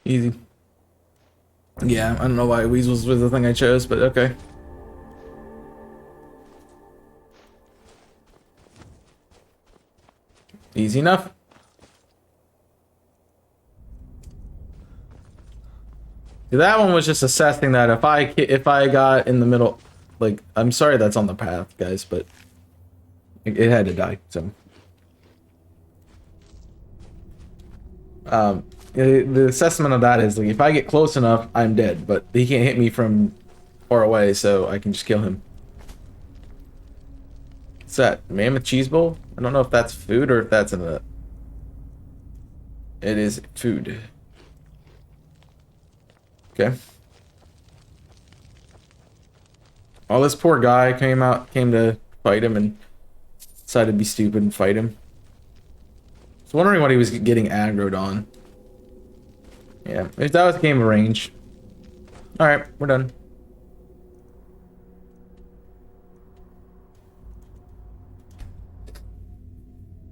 Easy. Yeah, I don't know why weasels was the thing I chose, but okay. Easy enough. That one was just assessing that if I got in the middle, like, I'm sorry that's on the path, guys, but it had to die, so. The assessment of that is, like, if I get close enough, I'm dead, but he can't hit me from far away, so I can just kill him. What's that? Mammoth cheese bowl? I don't know if that's food or if that's in a... It is food. Okay. Oh, this poor guy came to fight him and decided to be stupid and fight him. I was wondering what he was getting aggroed on. Yeah, if that was a game of range. Alright, we're done.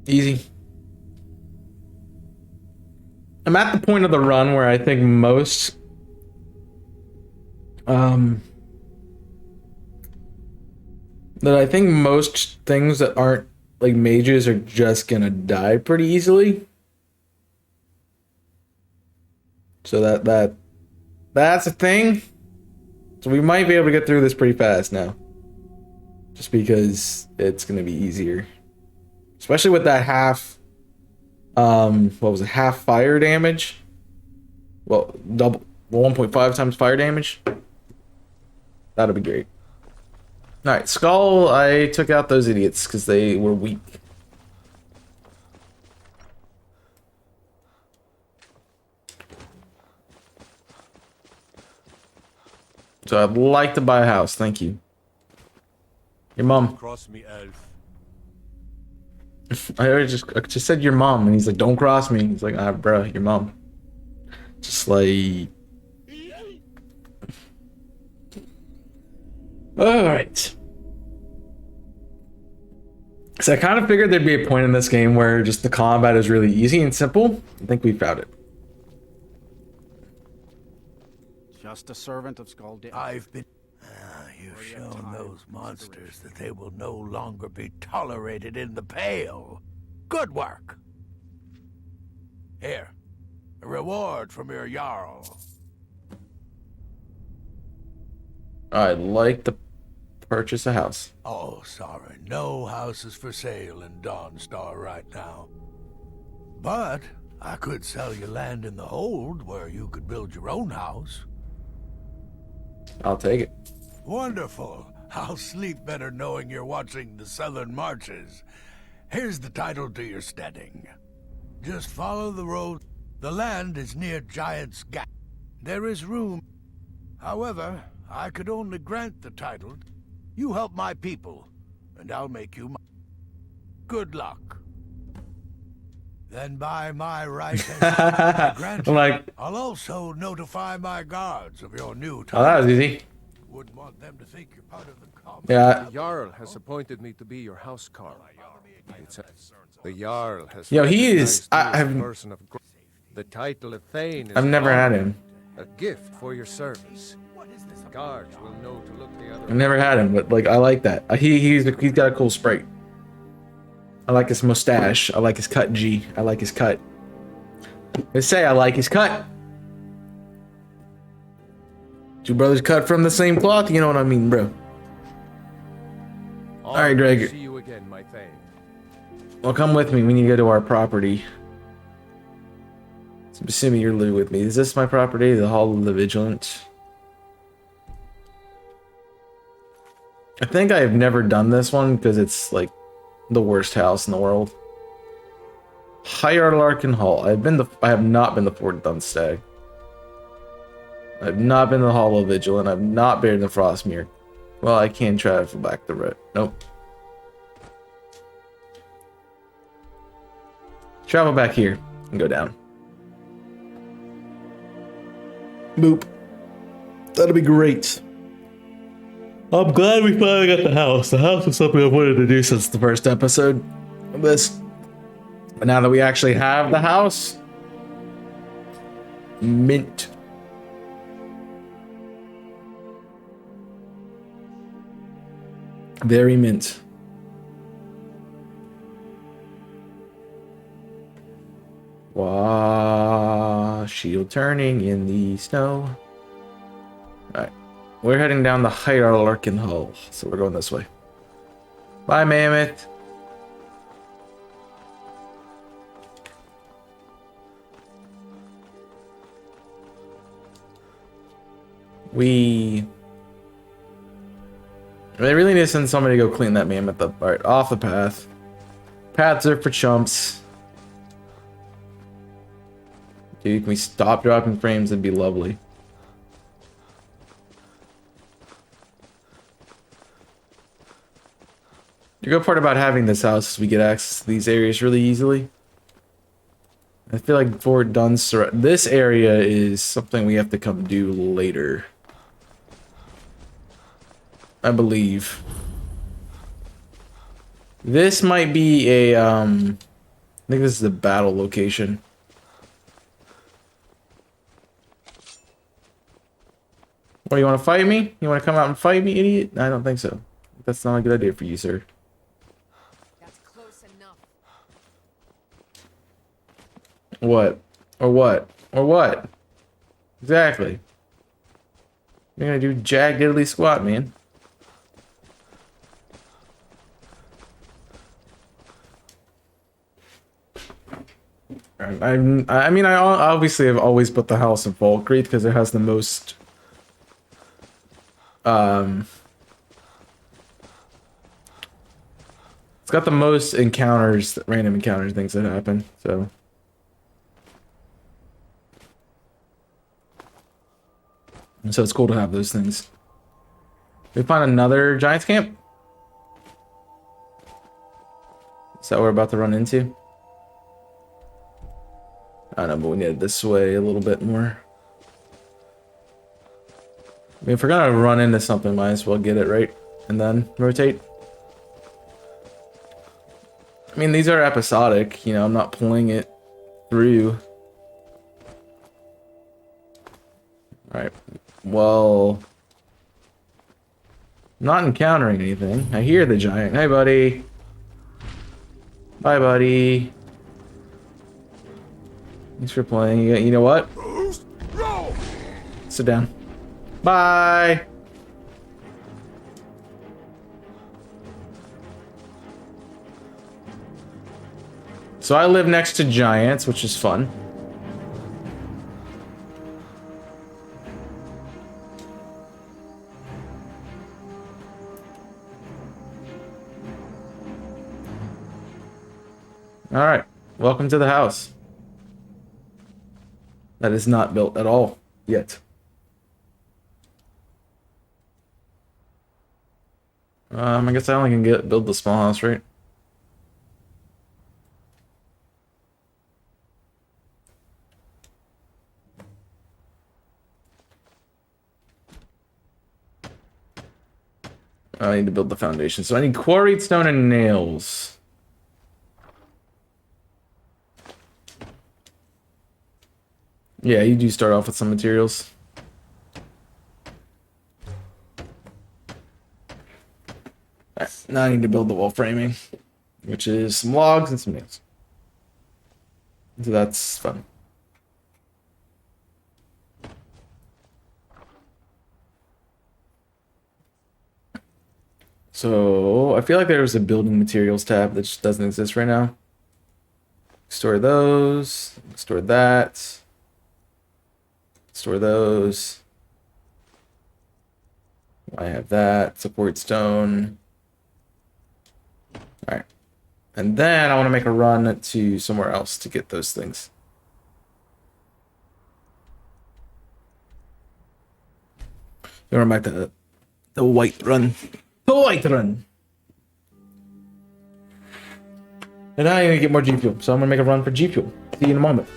Easy. I'm at the point of the run where I think most things that aren't like mages are just gonna die pretty easily. So that's a thing. So we might be able to get through this pretty fast now. Just because it's gonna be easier. Especially with that half what was it, half fire damage? Well, double 1.5 times fire damage. That'll be great. Alright, Skull, I took out those idiots because they were weak. So I'd like to buy a house, thank you. Your mom. Cross me, elf. I just said your mom, and he's like, don't cross me. He's like, ah, bro, your mom. Just like... Alright. So I kind of figured there'd be a point in this game where just the combat is really easy and simple. I think we found it. Just a servant of Skull the Elder. I've been... you've shown those monsters that they will no longer be tolerated in the Pale. Good work. Here, a reward from your Jarl. I'd like to purchase a house. Oh, sorry. No houses for sale in Dawnstar right now. But I could sell you land in the Hold where you could build your own house. I'll take it. Wonderful. I'll sleep better knowing you're watching the Southern Marches. Here's the title to your steading. Just follow the road. The land is near Giant's Gap. There is room. However, I could only grant the title. You help my people, and I'll make you my... Good luck. Then by my right as granted, like, I'll also notify my guards of your new title. Oh, that was easy. Wouldn't want them to think you're part of the common. Yeah. The Jarl has appointed me to be your housecarl. The Jarl has... Yo, he is... The title of Thane is I've never had him. a gift for your service. Guards will know to look the other I've never had him, but like I like that. He's got a cool sprite. I like his mustache. I like his cut. G. I like his cut. They say I like his cut. Two brothers cut from the same cloth. You know what I mean, bro. All right, Greg. See you again, my Thane. Well, come with me. We need to go to our property. So, assuming you're living with me. Is this my property? The Hall of the Vigilant. I think I have never done this one because it's like the worst house in the world. Hierarchan Hall. I have not been the Fort Dunstag. I have not been to the Hall of Vigilant. I've not been to Frostmere. Well, I can travel back the road. Nope. Travel back here and go down. Boop. That'll be great. I'm glad we finally got the house. The house was something I've wanted to do since the first episode of this. But now that we actually have the house, mint. Very mint. Wow, shield turning in the snow. Alright. We're heading down the Hierarchan Hall, so we're going this way. Bye, Mammoth. They really need to send somebody to go clean that mammoth up. Alright, off the path. Paths are for chumps. Dude, can we stop dropping frames? It'd be lovely. The good part about having this house is we get access to these areas really easily. I feel like Fort Dunster, this area is something we have to come do later. I believe. This might be a, I think this is a battle location. What, you want to fight me? You want to come out and fight me, idiot? I don't think so. That's not a good idea for you, sir. What? Or what? Or what? Exactly. You're gonna do jack diddly squat, man. I mean, I obviously have always put the House of Valkyrie because it has the most it's got the most encounters, random encounters, things that happen, so. And so it's cool to have those things. We find another Giants camp? Is that what we're about to run into? I don't know, but we need it this way a little bit more. I mean, if we're gonna run into something, might as well get it right and then rotate. I mean, these are episodic, you know, I'm not pulling it through. Alright, well, not encountering anything. I hear the giant. Hey, buddy. Bye, buddy. Thanks for playing. You know what? Sit down. Bye. So I live next to giants, which is fun. All right, welcome to the house. That is not built at all yet. I guess I only can build the small house, right? I need to build the foundation, so I need quarried stone and nails. Yeah, you do start off with some materials. Alright, now I need to build the wall framing, which is some logs and some nails. So that's fun. So I feel like there was a building materials tab that just doesn't exist right now. Store those, store that, store those. I have that, support stone. All right. And then I want to make a run to somewhere else to get those things. Going back to the white run. The white run. And now I'm going to get more G Fuel. So I'm going to make a run for G Fuel. See you in a moment.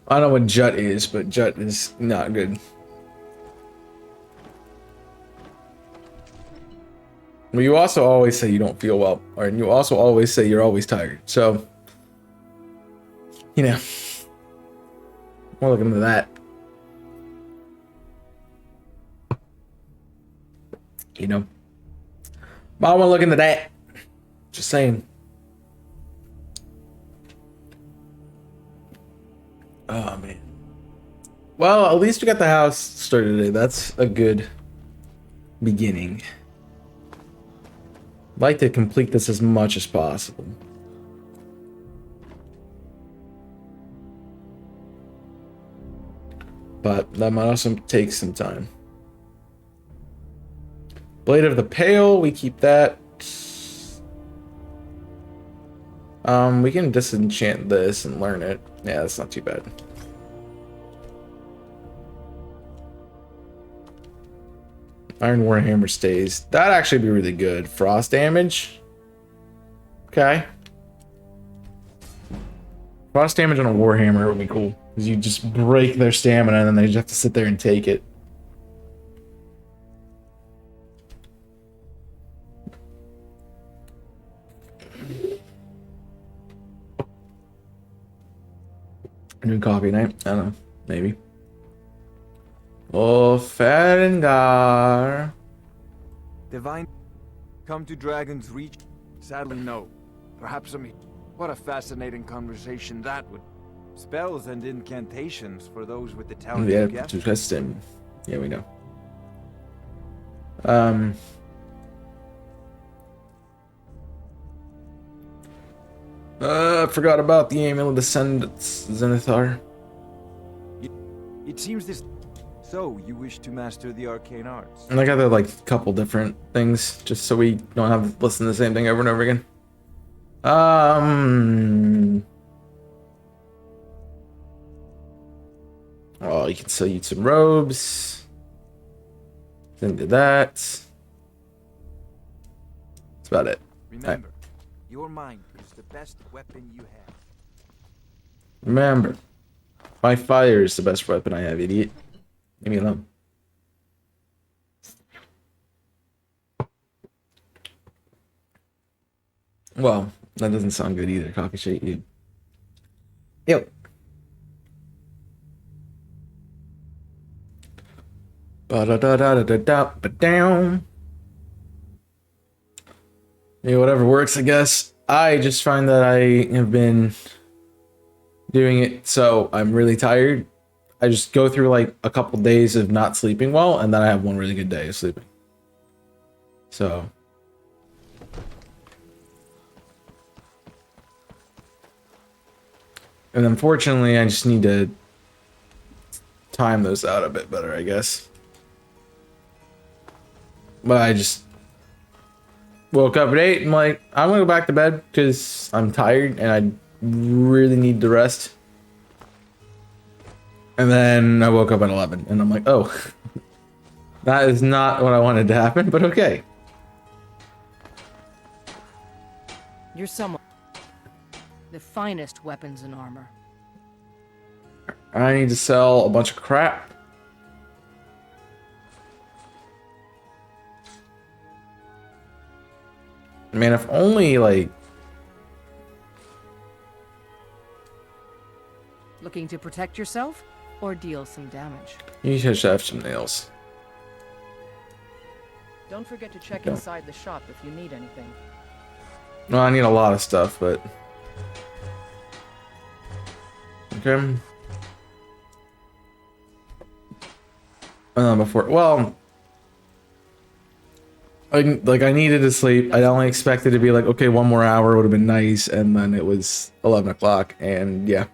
I don't know what Jut is, but Jut is not good. Well, you also always say you don't feel well, or you also always say you're always tired. So, you know, we'll look into that. You know, but I want to look into that. Just saying. Oh man. Well, at least we got the house started today. That's a good beginning. I'd like to complete this as much as possible. But that might also take some time. Blade of the Pale, we keep that. We can disenchant this and learn it. Yeah, that's not too bad. Iron Warhammer stays. That'd actually be really good. Frost damage. Okay. Frost damage on a Warhammer would be cool. Because you just break their stamina and then they just have to sit there and take it. New coffee night? I don't know. Maybe. Oh, Farengar. Divine, come to Dragon's Reach? Sadly, no. Perhaps what a fascinating conversation that would. Spells and incantations for those with the talent Yeah, to guess. to test him. Yeah, we know. I forgot about the Amulet Descendants, Zenithar. It seems this. So, you wish to master the arcane arts? And I got like a couple different things, just so we don't have to listen to the same thing over and over again. Oh, you can sell you some robes. Into that. That's about it. Remember, your mind is the best weapon you have. Remember, my fire is the best weapon I have, idiot. Leave me alone. Well, that doesn't sound good either. Coffee shake you. Ew. Ba-da-da-da-da-da-da-down. Yeah, whatever works, I guess. I just find that I have been doing it so I'm really tired. I just go through like a couple days of not sleeping well, and then I have one really good day of sleeping. So. And unfortunately, I just need to time those out a bit better, I guess. But I just woke up at 8 and like, I'm gonna go back to bed because I'm tired and I really need to rest. And then I woke up at 11 and I'm like, oh, that is not what I wanted to happen, but okay. You're someone. The finest weapons and armor. I need to sell a bunch of crap. Man, if only like... Looking to protect yourself or deal some damage? You should have some nails. Don't forget to check inside the shop if you need anything. Well, I need a lot of stuff, but... Okay. Before... Well... I needed to sleep. I only expected to be like, okay, one more hour would have been nice, and then it was 11 o'clock, and yeah.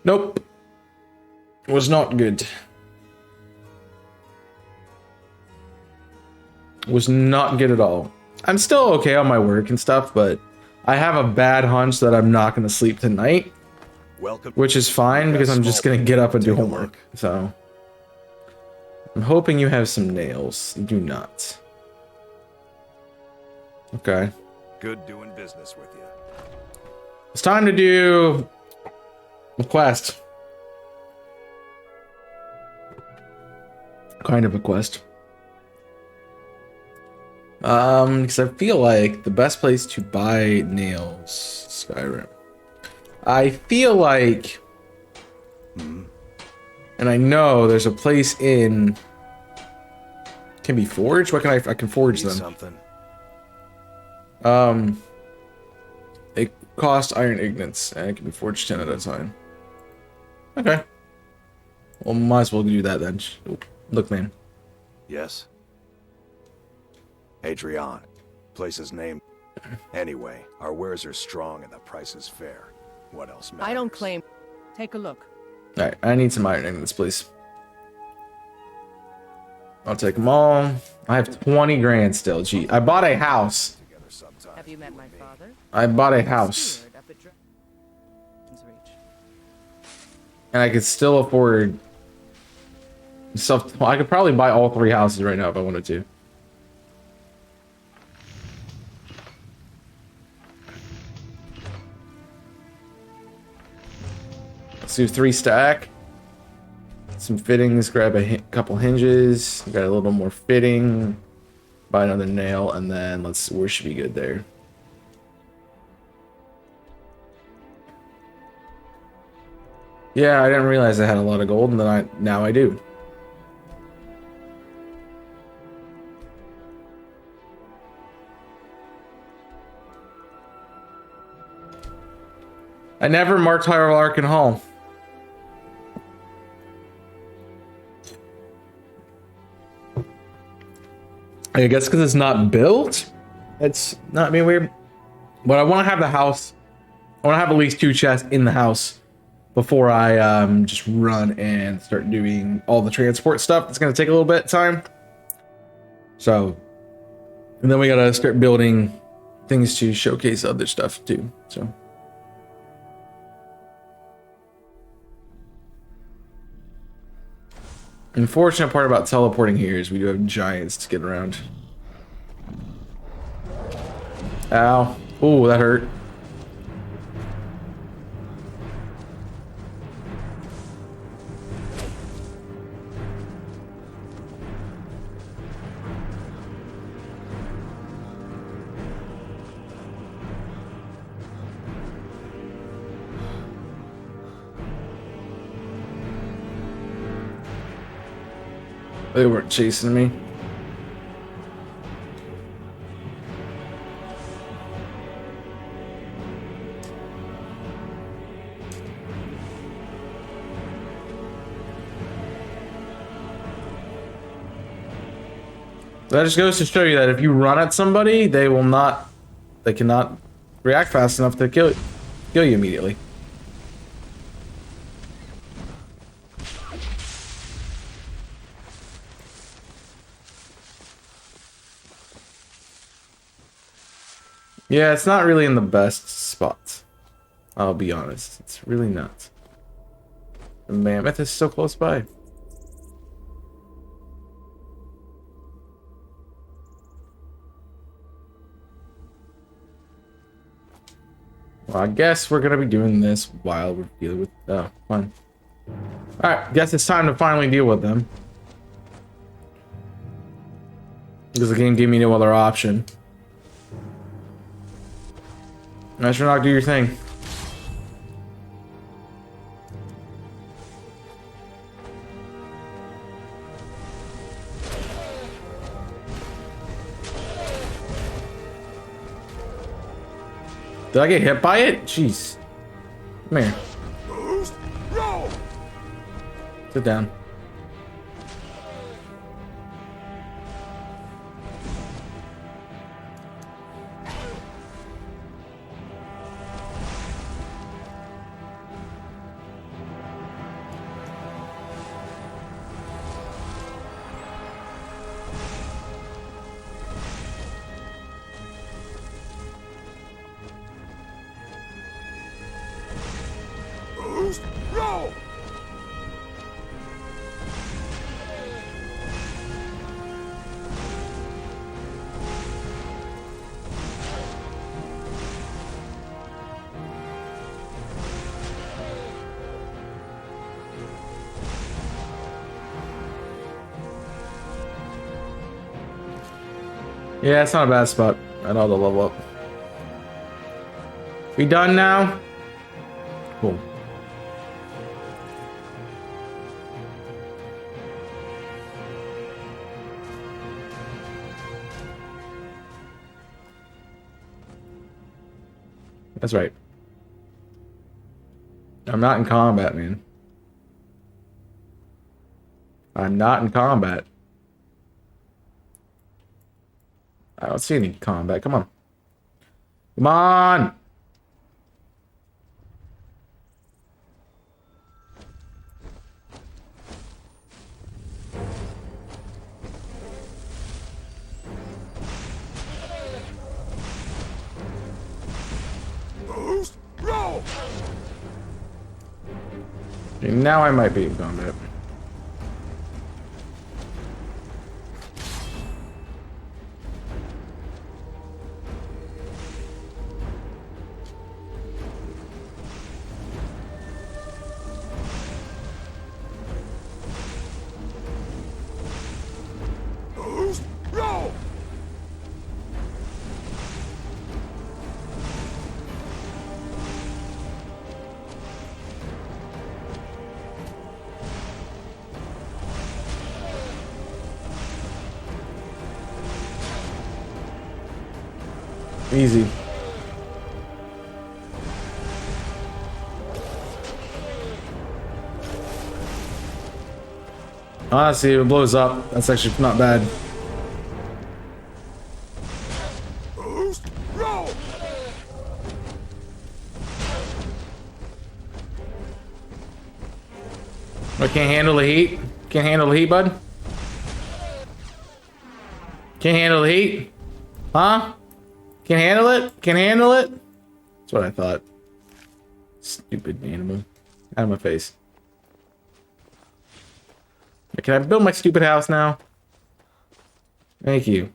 Nope. Was not good. Was not good at all. I'm still okay on my work and stuff, but I have a bad hunch that I'm not going to sleep tonight. Which is fine, because I'm just going to get up and do homework. So, I'm hoping you have some nails. You do not. Okay. Good doing business with you. It's time to do a quest. Kind of a quest. Because I feel like the best place to buy nails, Skyrim. I feel like, and I know there's a place in. Can be forged. What can I can forge them? Something. It costs iron ignites, and it can be forged 10 at a time. Okay. Well, might as well do that then. Look, man. Yes. Adrian. Place's name. Anyway, our wares are strong and the price is fair. What else matters? I don't claim. Take a look. Alright, I need some iron ignites, please. I'll take them all. I have 20 grand still. Gee, I bought a house. Have you met my father? I bought a house. And I could still afford stuff. Well, I could probably buy all 3 houses right now if I wanted to. Let's do 3 stack. Some fittings, grab a couple hinges. Got a little more fitting. Buy another nail, and then we should be good there. Yeah, I didn't realize I had a lot of gold, and then now I do. I never marked Hierarchan Hall. I guess because it's not built. It's not being weird. But I want to have the house. I want to have at least 2 chests in the house before I just run and start doing all the transport stuff. It's going to take a little bit of time. So, and then we got to start building things to showcase other stuff too. So. Unfortunate part about teleporting here is we do have giants to get around. Ow. Ooh, that hurt. They weren't chasing me. That just goes to show you that if you run at somebody, they cannot react fast enough to kill you immediately. Yeah, it's not really in the best spots. I'll be honest. It's really not. The mammoth is so close by. Well, I guess we're gonna be doing this while we're dealing with... Oh, fine. Alright, guess it's time to finally deal with them. Because the game gave me no other option. Astronaut, do your thing. Did I get hit by it? Jeez. Come here. Sit down. Yeah, it's not a bad spot at all to level up. We done now? Cool. That's right. I'm not in combat, man. I'm not in combat. I don't see any combat. Come on. Come on! Okay, now I might be in combat. Easy. Honestly, if it blows up, that's actually not bad. I can't handle the heat. Can't handle the heat, bud. Can't handle the heat. Huh? Can handle it? Can handle it? That's what I thought. Stupid animal. Out of my face. Can I build my stupid house now? Thank you.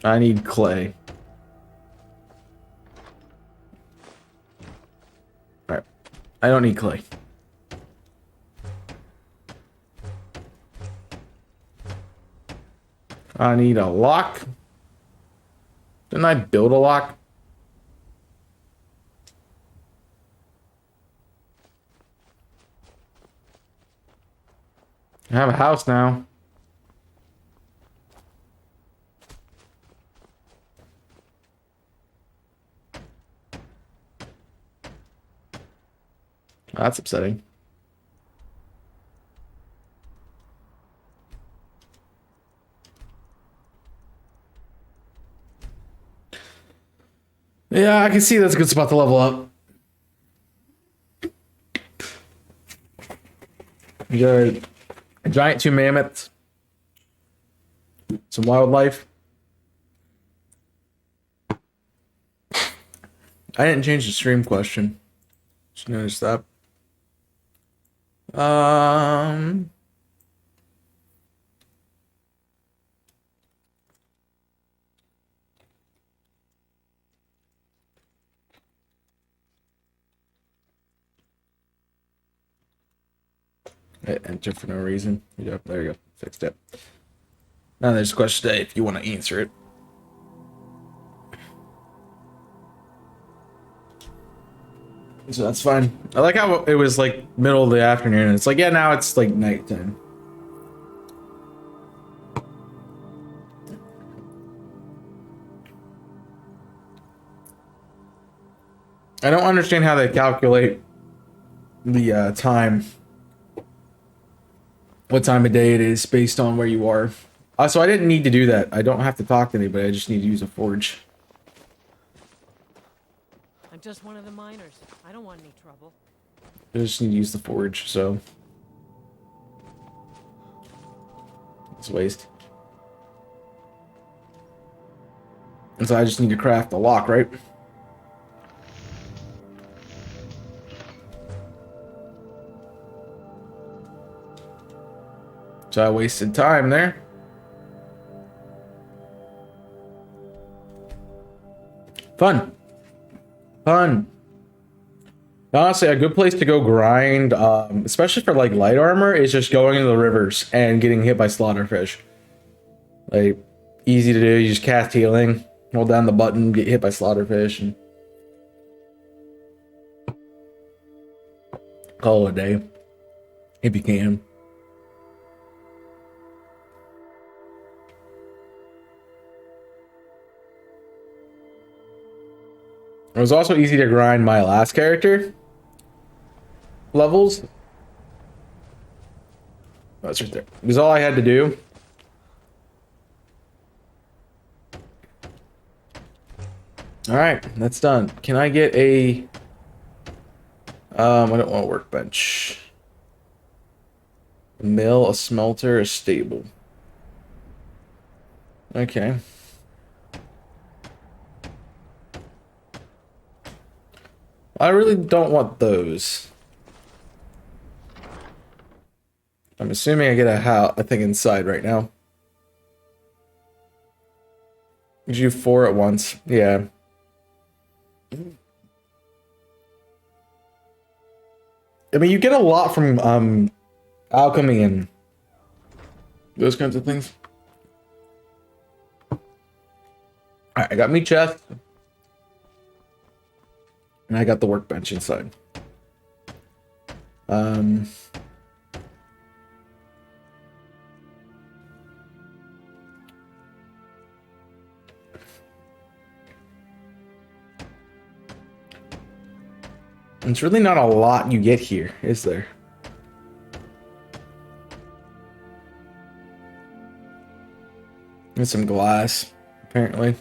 I need clay. Alright. I don't need clay. I need a lock. Didn't I build a lock? I have a house now. That's upsetting. Yeah, I can see that's a good spot to level up. You got a giant 2 mammoths. Some wildlife. I didn't change the stream question. Just noticed that. Enter for no reason. Yep, there you go. Fixed it. Now there's a question today if you want to answer it. So that's fine. I like how it was like middle of the afternoon. It's like, yeah, now it's like nighttime. I don't understand how they calculate the time. What time of day it is based on where you are. So I didn't need to do that. I don't have to talk to anybody. I just need to use a forge. I'm just one of the miners. I don't want any trouble. I just need to use the forge, so it's a waste. And so I just need to craft a lock, right? So I wasted time there. Fun. Fun. Honestly, a good place to go grind, especially for like light armor, is just going into the rivers and getting hit by slaughterfish. Like, easy to do. You just cast healing, hold down the button, get hit by slaughterfish, and call it a day. If you can. It was also easy to grind my last character levels. That's right there. It was all I had to do. All right, that's done. Can I get a? I don't want a workbench. A mill, a smelter, a stable. Okay. I really don't want those. I'm assuming I get a thing inside right now. You do 4 at once. Yeah. I mean, you get a lot from alchemy and those kinds of things. Alright, I got meat chest. And I got the workbench inside. It's really not a lot you get here, is there? And some glass, apparently.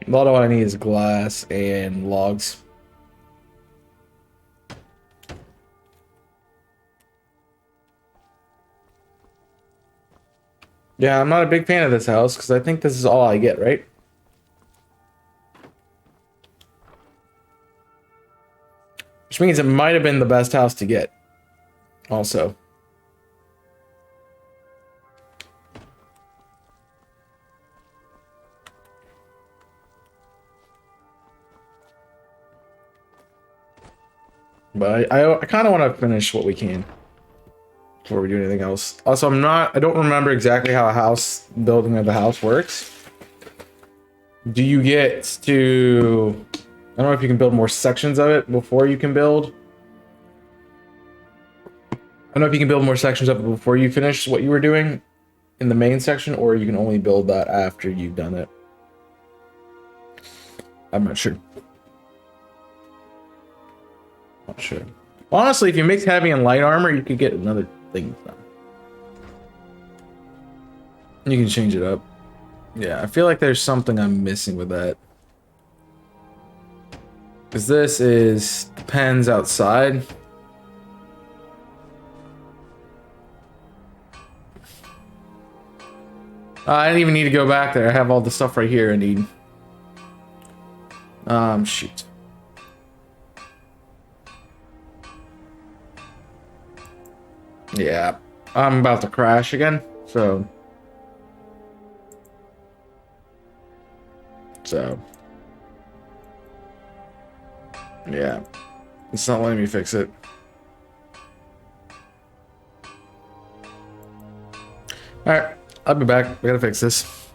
A lot of what I need is glass and logs. Yeah, I'm not a big fan of this house because I think this is all I get, right? Which means it might have been the best house to get. Also. But I kind of want to finish what we can before we do anything else. Also, I don't remember exactly how a house building of the house works. Do you get to, I don't know if you can build more sections of it before you can build. I don't know if you can build more sections of it before you finish what you were doing in the main section, or you can only build that after you've done it. I'm not sure. Not sure. Honestly, if you mix heavy and light armor, you could get another thing done. You can change it up. Yeah, I feel like there's something I'm missing with that. Because this is depends outside. I didn't even need to go back there. I have all the stuff right here I need. Shoot. Yeah, I'm about to crash again, so yeah, it's not letting me fix it. All right, I'll be back. I gotta fix this.